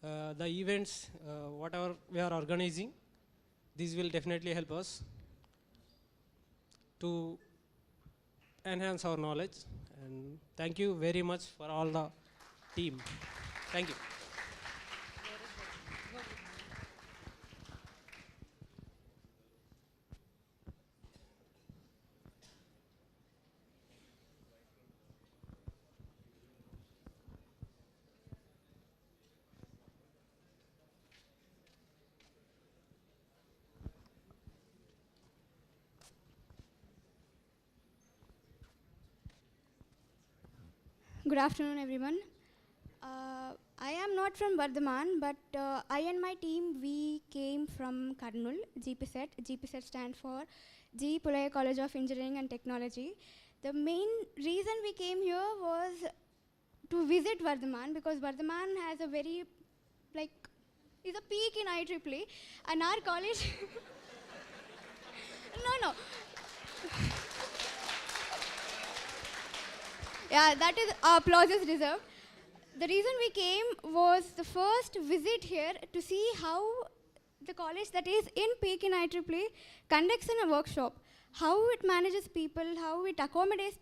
S11: The events, whatever we are organizing, these will definitely help us to enhance our knowledge. And thank you very much for all the team. Thank you.
S12: Good afternoon, everyone. I am not from Vardhaman, but I and my team, we came from Karnool, GPSET. GPSET stands for G. Pulaya College of Engineering and Technology. The main reason we came here was to visit Vardhaman, because Vardhaman has a very, is a peak in IEEE, and our college, no. Yeah, that is applause is deserved. The reason we came was the first visit here to see how the college that is in peak in IEEE conducts in a workshop, how it manages people, how it accommodates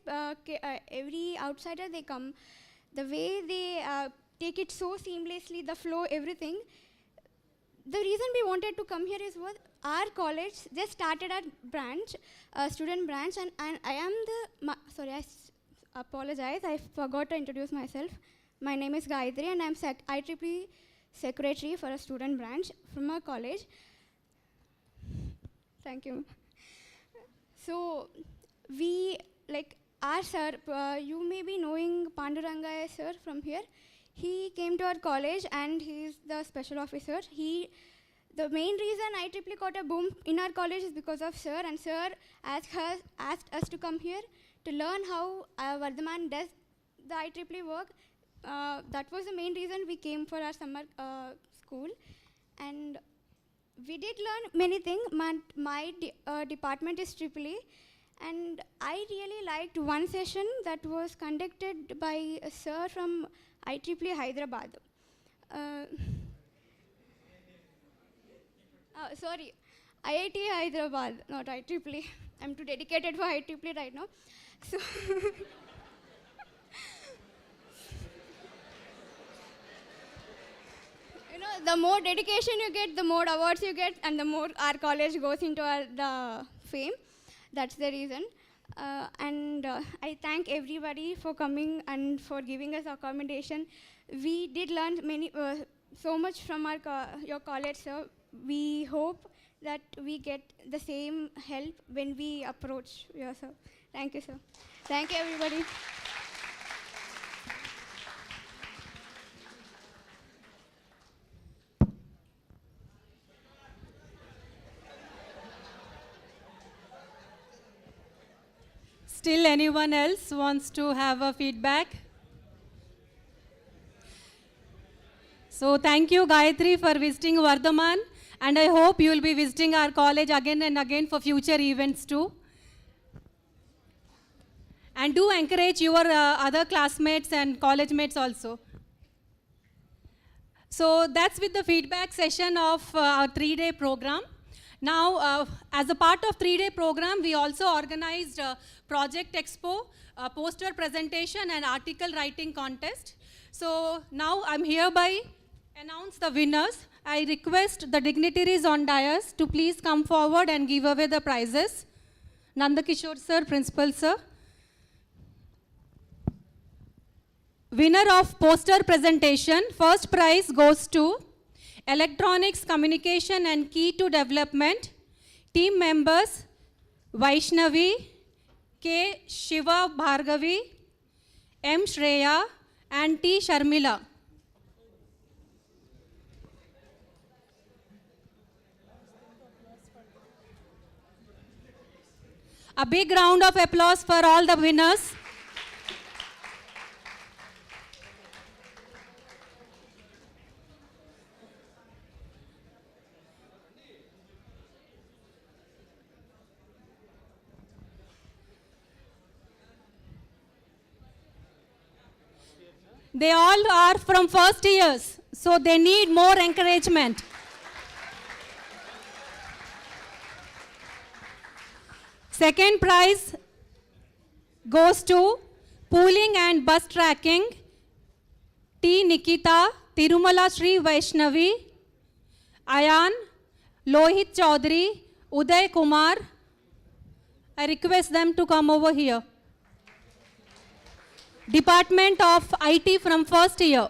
S12: every outsider they come, the way they take it so seamlessly, the flow, everything. The reason we wanted to come here is what our college just started our branch, student branch, and I am sorry, I apologize, I forgot to introduce myself. My name is Gayatri, and I'm IEEE secretary for a student branch from our college. Thank you. So our sir, you may be knowing Panduranga sir from here. He came to our college and he's the special officer. The main reason IEEE got a boom in our college is because of sir, and sir asked us to come here to learn how Vardhaman does the IEEE work. That was the main reason we came for our summer school. And we did learn many things. My department is EEE, and I really liked one session that was conducted by a sir from IEEE Hyderabad. Uh, sorry, IIT Hyderabad, not IEEE. I'm too dedicated for IEEE right now. So, you know, the more dedication you get, the more awards you get, and the more our college goes into the fame. That's the reason. I thank everybody for coming and for giving us accommodation. We did learn so much from your college, sir. We hope that we get the same help when we approach you, sir. Thank you, sir. Thank you, everybody.
S1: Still anyone else wants to have a feedback? So thank you, Gayatri, for visiting Vardhaman, and I hope you will be visiting our college again and again for future events too. And do encourage your other classmates and college mates also. So that's with the feedback session of our 3-day program. Now, as a part of 3-day program, we also organized Project Expo, poster presentation and article writing contest. So now I'm hereby announce the winners. I request the dignitaries on dais to please come forward and give away the prizes. Nanda Kishore sir, principal sir. Winner of poster presentation, first prize goes to Electronics, Communication and Key to Development. Team members, Vaishnavi, K. Shiva Bhargavi, M. Shreya and T. Sharmila. A big round of applause for all the winners. They all are from first years, so they need more encouragement. Second prize goes to Pooling and Bus Tracking, T. Nikita, Tirumala Sri Vaishnavi, Ayan, Lohit Chaudhary, Uday Kumar. I request them to come over here. Department of IT from first year.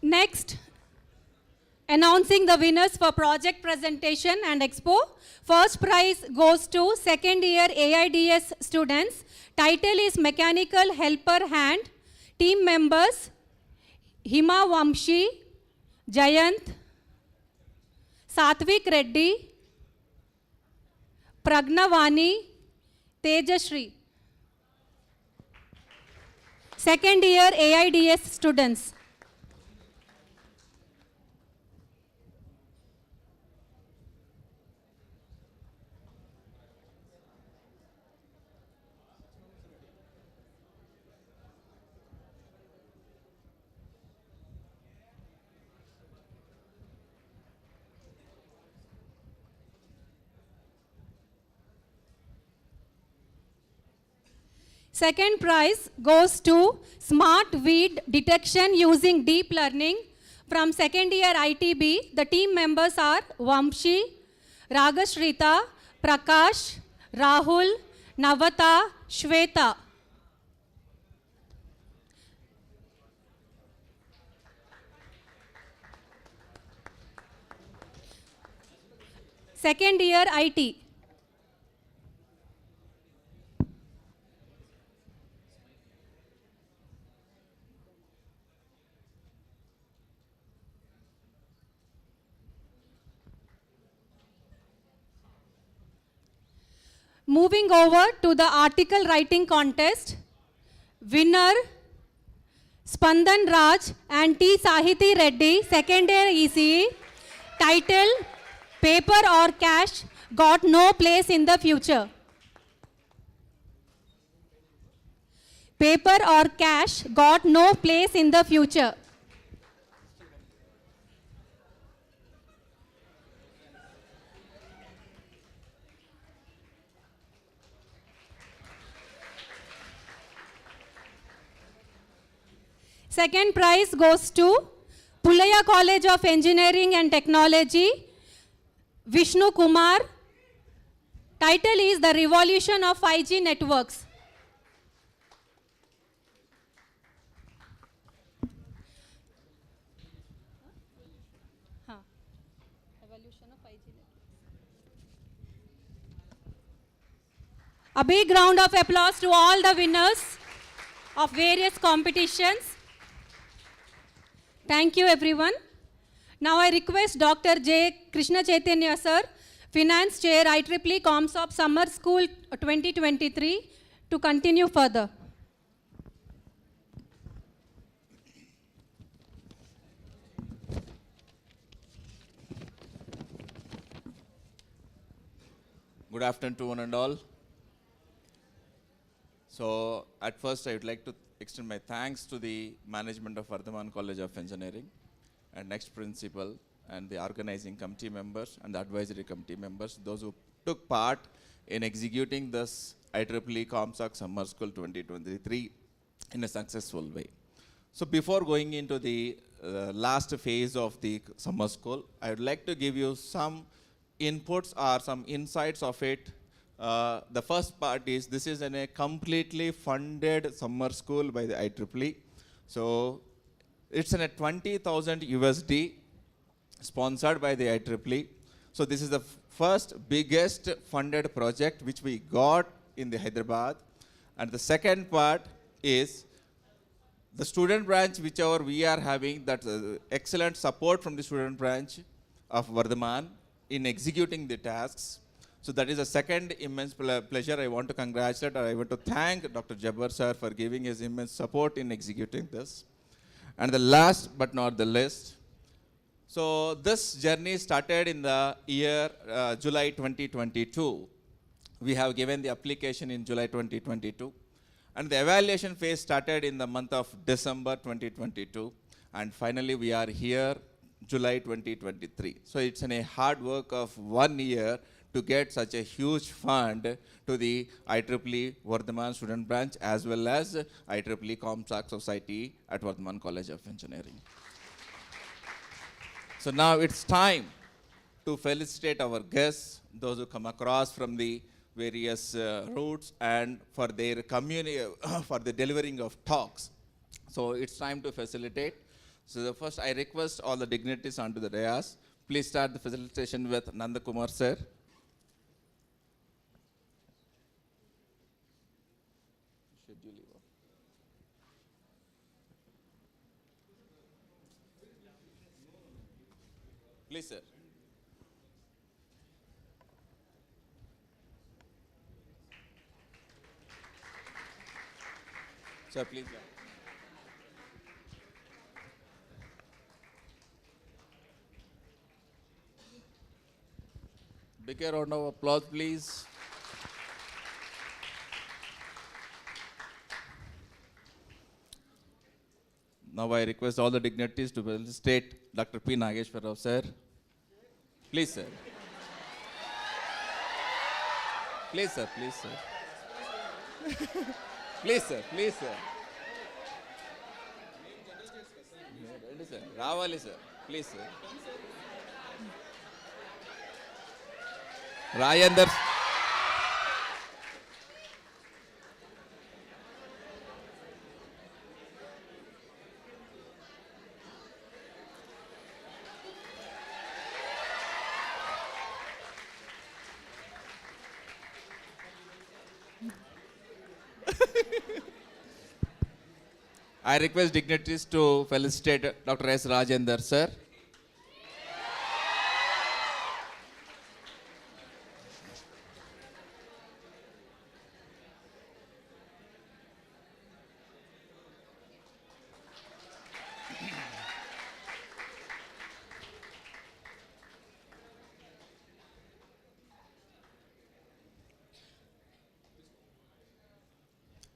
S1: Next, announcing the winners for project presentation and expo. First prize goes to second year AIDS students. Title is Mechanical Helper Hand. Team members, Hima Vamshi, Jayant, Satvik Reddy, Pragnavani, Tejashri. Second year AIDS students. Second prize goes to Smart Weed Detection using Deep Learning from second year ITB. The team members are Vamshi, Ragashrita, Prakash, Rahul, Navata, Shweta. Second year IT. Moving over to the article writing contest, winner Spandan Raj and T. Sahiti Reddy, second year ECE, title Paper or Cash Got No Place in the Future. Paper or cash got no place in the future. Second prize goes to Pulaya College of Engineering and Technology, Vishnu Kumar. Title is The Revolution of 5G Networks. A big round of applause to all the winners of various competitions. Thank you, everyone. Now I request Dr. J. Krishna Chaitanya sir, Finance Chair, IEEE ComSoc Summer School 2023, to continue further.
S13: Good afternoon to one and all. So at first I would like to extend my thanks to the management of Vardhaman College of Engineering and next principal and the organizing committee members and the advisory committee members, those who took part in executing this IEEE ComSoc Summer School 2023 in a successful way. So before going into the last phase of the summer school, I would like to give you some inputs or some insights of it. The first part is this is a completely funded summer school by the IEEE. So it's a 20,000 USD sponsored by the IEEE. So this is the first biggest funded project which we got in the Hyderabad. And the second part is the student branch whichever we are having, that excellent support from the student branch of Vardhaman in executing the tasks. So that is a second immense pleasure. I want to congratulate or I want to thank Dr. Jabbar sir for giving his immense support in executing this. And the last but not the least, so this journey started in the year July 2022. We have given the application in July 2022. And the evaluation phase started in the month of December 2022. And finally we are here July 2023. So it's a hard work of 1 year to get such a huge fund to the IEEE Vardhaman student branch as well as IEEE ComSoc Society at Vardhaman College of Engineering. So now it's time to felicitate our guests, those who come across from the various routes and for their community, for the delivering of talks. So it's time to facilitate. So the first I request all the dignitaries onto the dais. Please start the facilitation with Nanda Kumar sir. Please, sir. Sir, please. Big round of applause, please. Now I request all the dignitaries to felicitate Dr. P. Nageswara Rao, sir. Please, sir. Please, sir. Please, sir. Please, sir. Please, sir. Ready, sir. Ravali, sir. Please, sir. Rajendar. I request dignitaries to felicitate Dr. S. Rajendar, sir.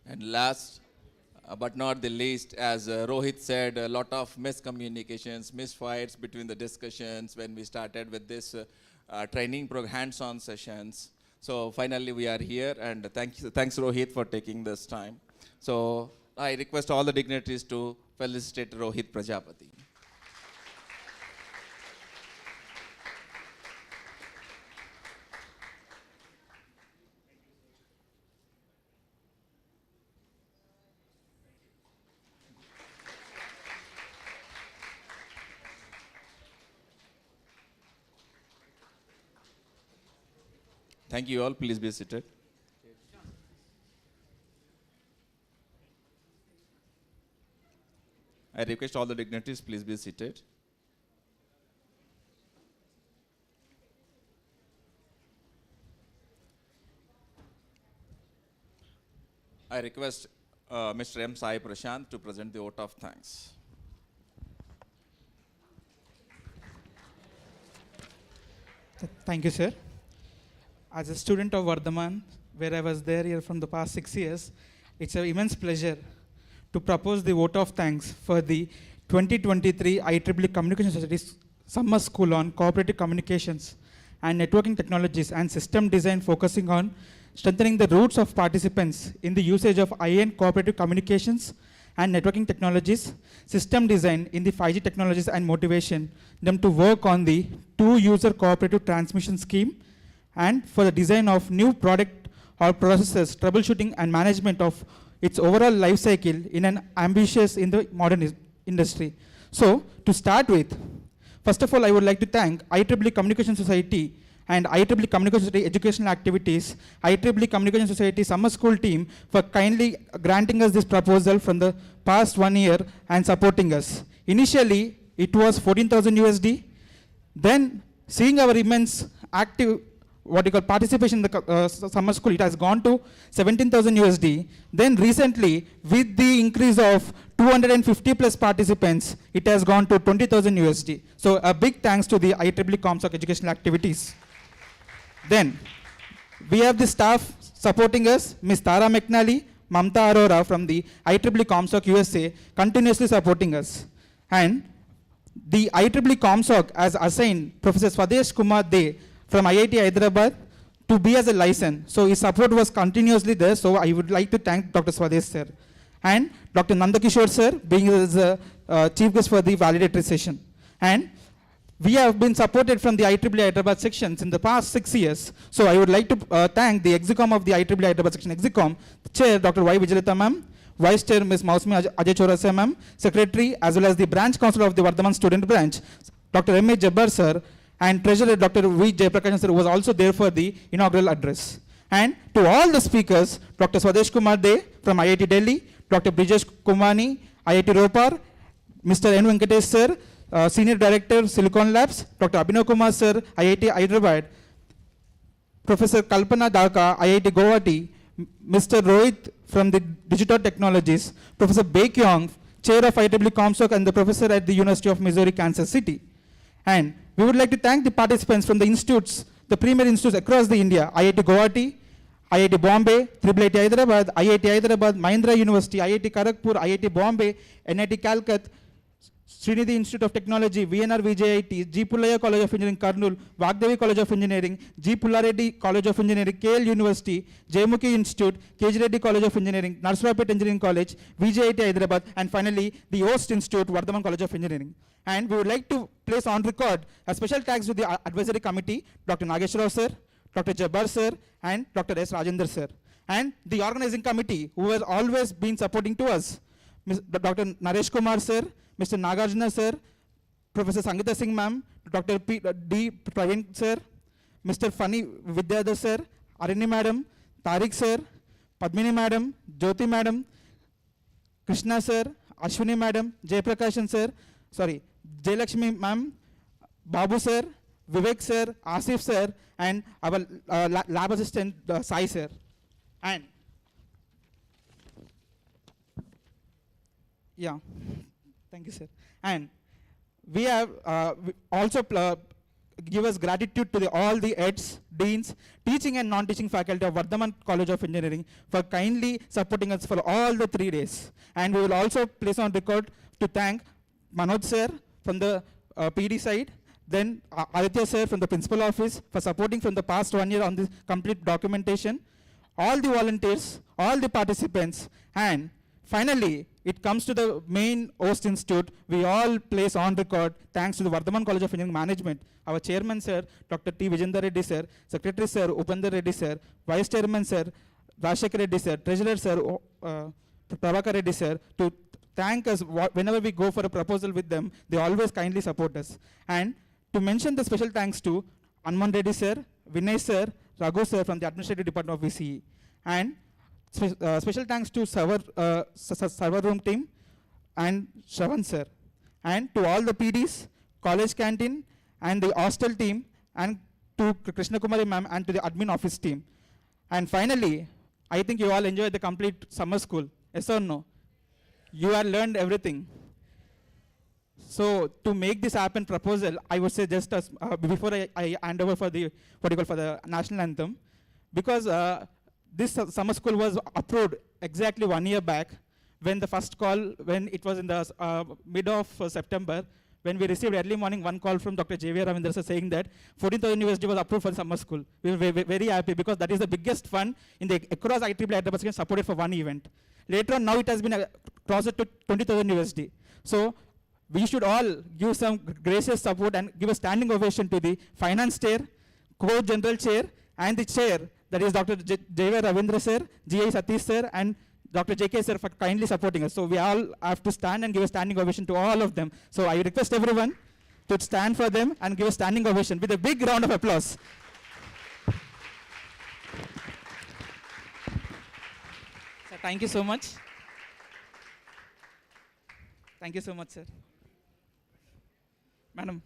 S13: And last but not the least, as Rohit said, a lot of miscommunications, misfights between the discussions when we started with this training hands-on sessions. So finally we are here, and thanks Rohit for taking this time. So I request all the dignitaries to felicitate Rohit Prajapati. Thank you all. Please be seated. I request all the dignitaries, please be seated. I request Mr. M. Sai Prashant to present the vote of thanks.
S4: Thank you, sir. As a student of Vardhaman, where I was there here from the past 6 years, it's an immense pleasure to propose the vote of thanks for the 2023 IEEE Communication Society Summer School on Cooperative Communications and Networking Technologies and System Design, focusing on strengthening the roots of participants in the usage of IN cooperative communications and networking technologies, system design in the 5G technologies, and motivation them to work on the two-user cooperative transmission scheme, and for the design of new product or processes, troubleshooting and management of its overall life cycle in an ambitious in the modern industry. So to start with, first of all, I would like to thank IEEE Communication Society and IEEE Communication Society Educational Activities, IEEE Communication Society Summer School team for kindly granting us this proposal from the past 1 year and supporting us. Initially, it was 14,000 USD. Then, seeing our immense active participation in the summer school, it has gone to 17,000 USD. Then recently, with the increase of 250 plus participants, it has gone to 20,000 USD. So a big thanks to the IEEE ComSoc educational activities. Then we have the staff supporting us, Ms. Tara McNally, Mamta Arora from the IEEE ComSoc USA, continuously supporting us. And the IEEE ComSoc has assigned Professor Swadesh Kumar De from IIT Hyderabad to be as a license. So his support was continuously there. So I would like to thank Dr. Swadesh sir. And Dr. Nanda Kishore sir being the chief guest for the valedictory session. And we have been supported from the IEEE Hyderabad sections in the past 6 years. So I would like to thank the Execom of the IEEE Hyderabad section, Execom, Chair Dr. Y. Vijayalalitha ma'am, Vice Chair Ms. Mausmi Ajay Chaurasa ma'am, Secretary as well as the Branch Council of the Vardhaman Student Branch, Dr. M. A. Jabbar sir, and Treasurer Dr. V. Jayaprakash sir, who was also there for the inaugural address. And to all the speakers, Dr. Swadesh Kumar De from IIT Delhi, Dr. Brijesh Kumani, IIT Ropar, Mr. N. Venkatesh sir, Senior Director, Silicon Labs, Dr. Abhinav Kumar sir, IIT Hyderabad, Professor Kalpana Daka, IIT Guwahati, Mr. Rohit from the Digitoad Technologies, Professor Baekyong, Chair of IEEE ComSoc and the Professor at the University of Missouri, Kansas City. And we would like to thank the participants from the institutes, the premier institutes across the India, IIT Guwahati, IIT Bombay, IIIT Hyderabad, IIT Hyderabad, Mahindra University, IIT Kharagpur, IIT Bombay, NIT Calcutta, Srinidhi Institute of Technology, VNR VJIT, G. Pullaya College of Engineering, Kurnool, Vagdevi College of Engineering, G. Pullareddy College of Engineering, KL University, Jayamukhi Institute, KG Reddy College of Engineering, Narsarapet Engineering College, VJIT Hyderabad, and finally the host institute, Vardhaman College of Engineering. And we would like to place on record a special thanks to the advisory committee, Dr. Nageswara Rao sir, Dr. Jabbar sir, and Dr. S. Rajendar sir. And the organizing committee, who has always been supporting to us, Dr. Naresh Kumar sir, Mr. Nagarjuna sir, Professor Sangeeta Singh ma'am, Dr. D. Praveen sir, Mr. Fani Vidyadhar sir, Arini madam, Tariq sir, Padmini madam, Jyoti madam, Krishna sir, Ashwini madam, Jayaprakash sir, Jayalakshmi ma'am, Babu sir, Vivek sir, Asif sir, and our lab assistant Sai sir. And yeah. Thank you, sir. And we have also give us gratitude to all the heads, deans, teaching and non-teaching faculty of Vardhaman College of Engineering for kindly supporting us for all the 3 days. And we will also place on record to thank Manoj sir from the PD side, then Aditya sir from the principal office for supporting from the past 1 year on this complete documentation, all the volunteers, all the participants, and finally, it comes to the main host institute. We all place on record thanks to the Vardhaman College of Engineering Management, our chairman sir, Dr. T. Vijendra Reddy sir, secretary sir, Upendra Reddy sir, vice chairman sir, Rashekar Reddy sir, treasurer sir, Prabhakar Reddy sir, to thank us whenever we go for a proposal with them. They always kindly support us. And to mention the special thanks to Anman Reddy sir, Vinay sir, Raghu sir from the administrative department of VCE. And special thanks to server room team and Shravan sir. And to all the PDs, college canteen, and the hostel team, and to Krishna Kumari ma'am and to the admin office team. And finally, I think you all enjoyed the complete summer school. Yes or no? You have learned everything. So to make this happen proposal, I would say just as, before I hand over for the for the national anthem, because this summer school was approved exactly 1 year back, when the first call, when it was in the mid of September, when we received early morning one call from Dr. J.V. Ravindra sir saying that 14,000 USD was approved for the summer school. We were very happy because that is the biggest fund in the across IEEE Hyderabad supported for one event. Later on, now it has been crossed to 20,000 USD. So we should all give some gracious support and give a standing ovation to the finance chair, co-general chair, and the chair, that is Dr. J.V. Ravindra sir, G.I. Satish sir, and Dr. J.K. sir for kindly supporting us. So we all have to stand and give a standing ovation to all of them. So I request everyone to stand for them and give a standing ovation with a big round of applause. So thank you so much. Thank you so much, sir. Madam.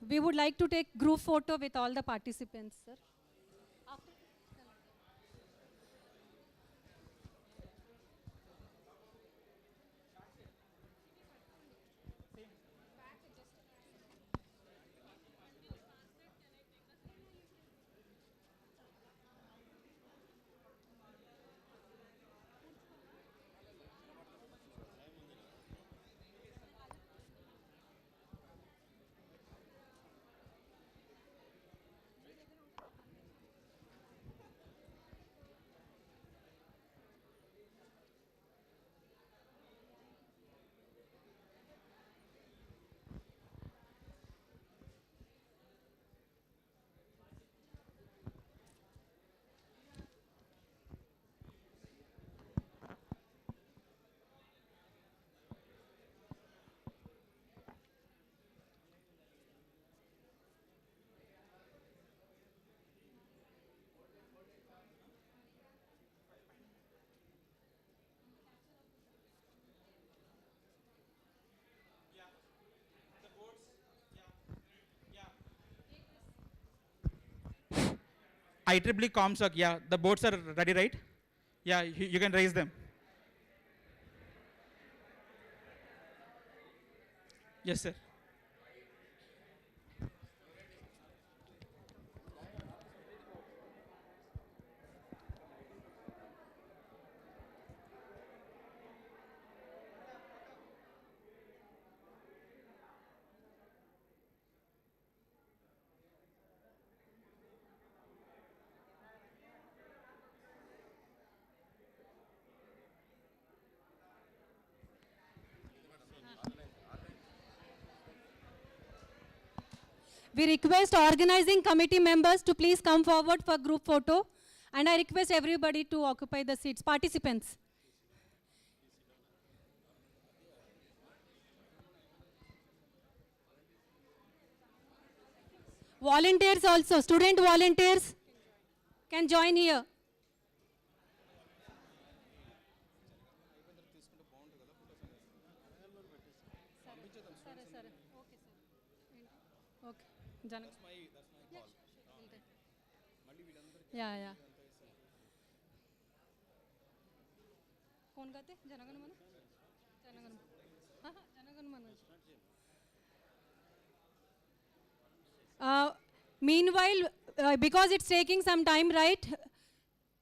S1: We would like to take group photo with all the participants, sir.
S4: IEEE ComSoc, yeah, the boards are ready, right? Yeah, you can raise them. Yes, sir.
S1: We request organizing committee members to please come forward for group photo, and I request everybody to occupy the seats. Participants. Volunteers also, student volunteers can join here. Yeah, yeah. कौन गाते जनगण मन जनगण Meanwhile, because it's taking some time, right?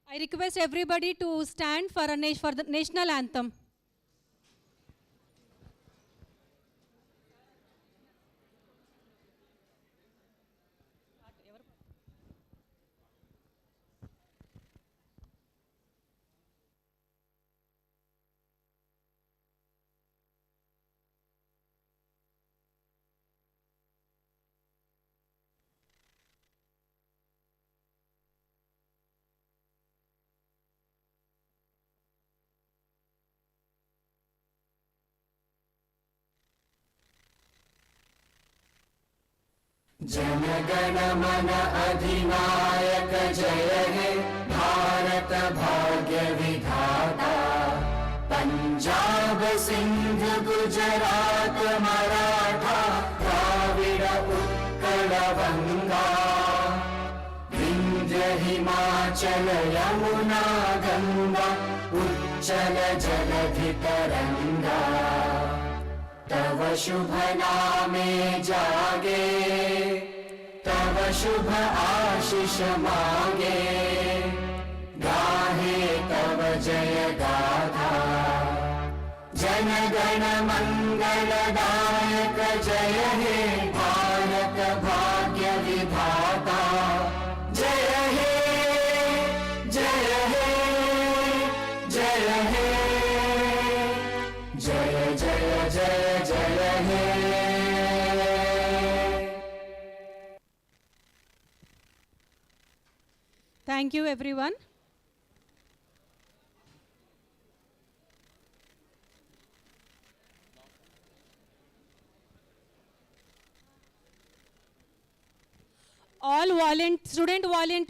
S1: I request everybody to stand for for the national anthem.
S14: जनगण मन अधिनायक जय हे भारत भाग्य विधाता पंजाब सिंध गुजरात मराठा द्राविड उत्कल गंगा विंध्य हिमाचल यमुना गंगा उच्चल जलधि तरंगा तव शुभ नामे जागे तव शुभ आशीष मांगे गाहे तव जय गाथा जन गण मंगलदायक जय हे भारत भाग्य विधाता जय हे जय हे जय हे जय जय जय जय हे
S1: Thank you, everyone. All student volunteers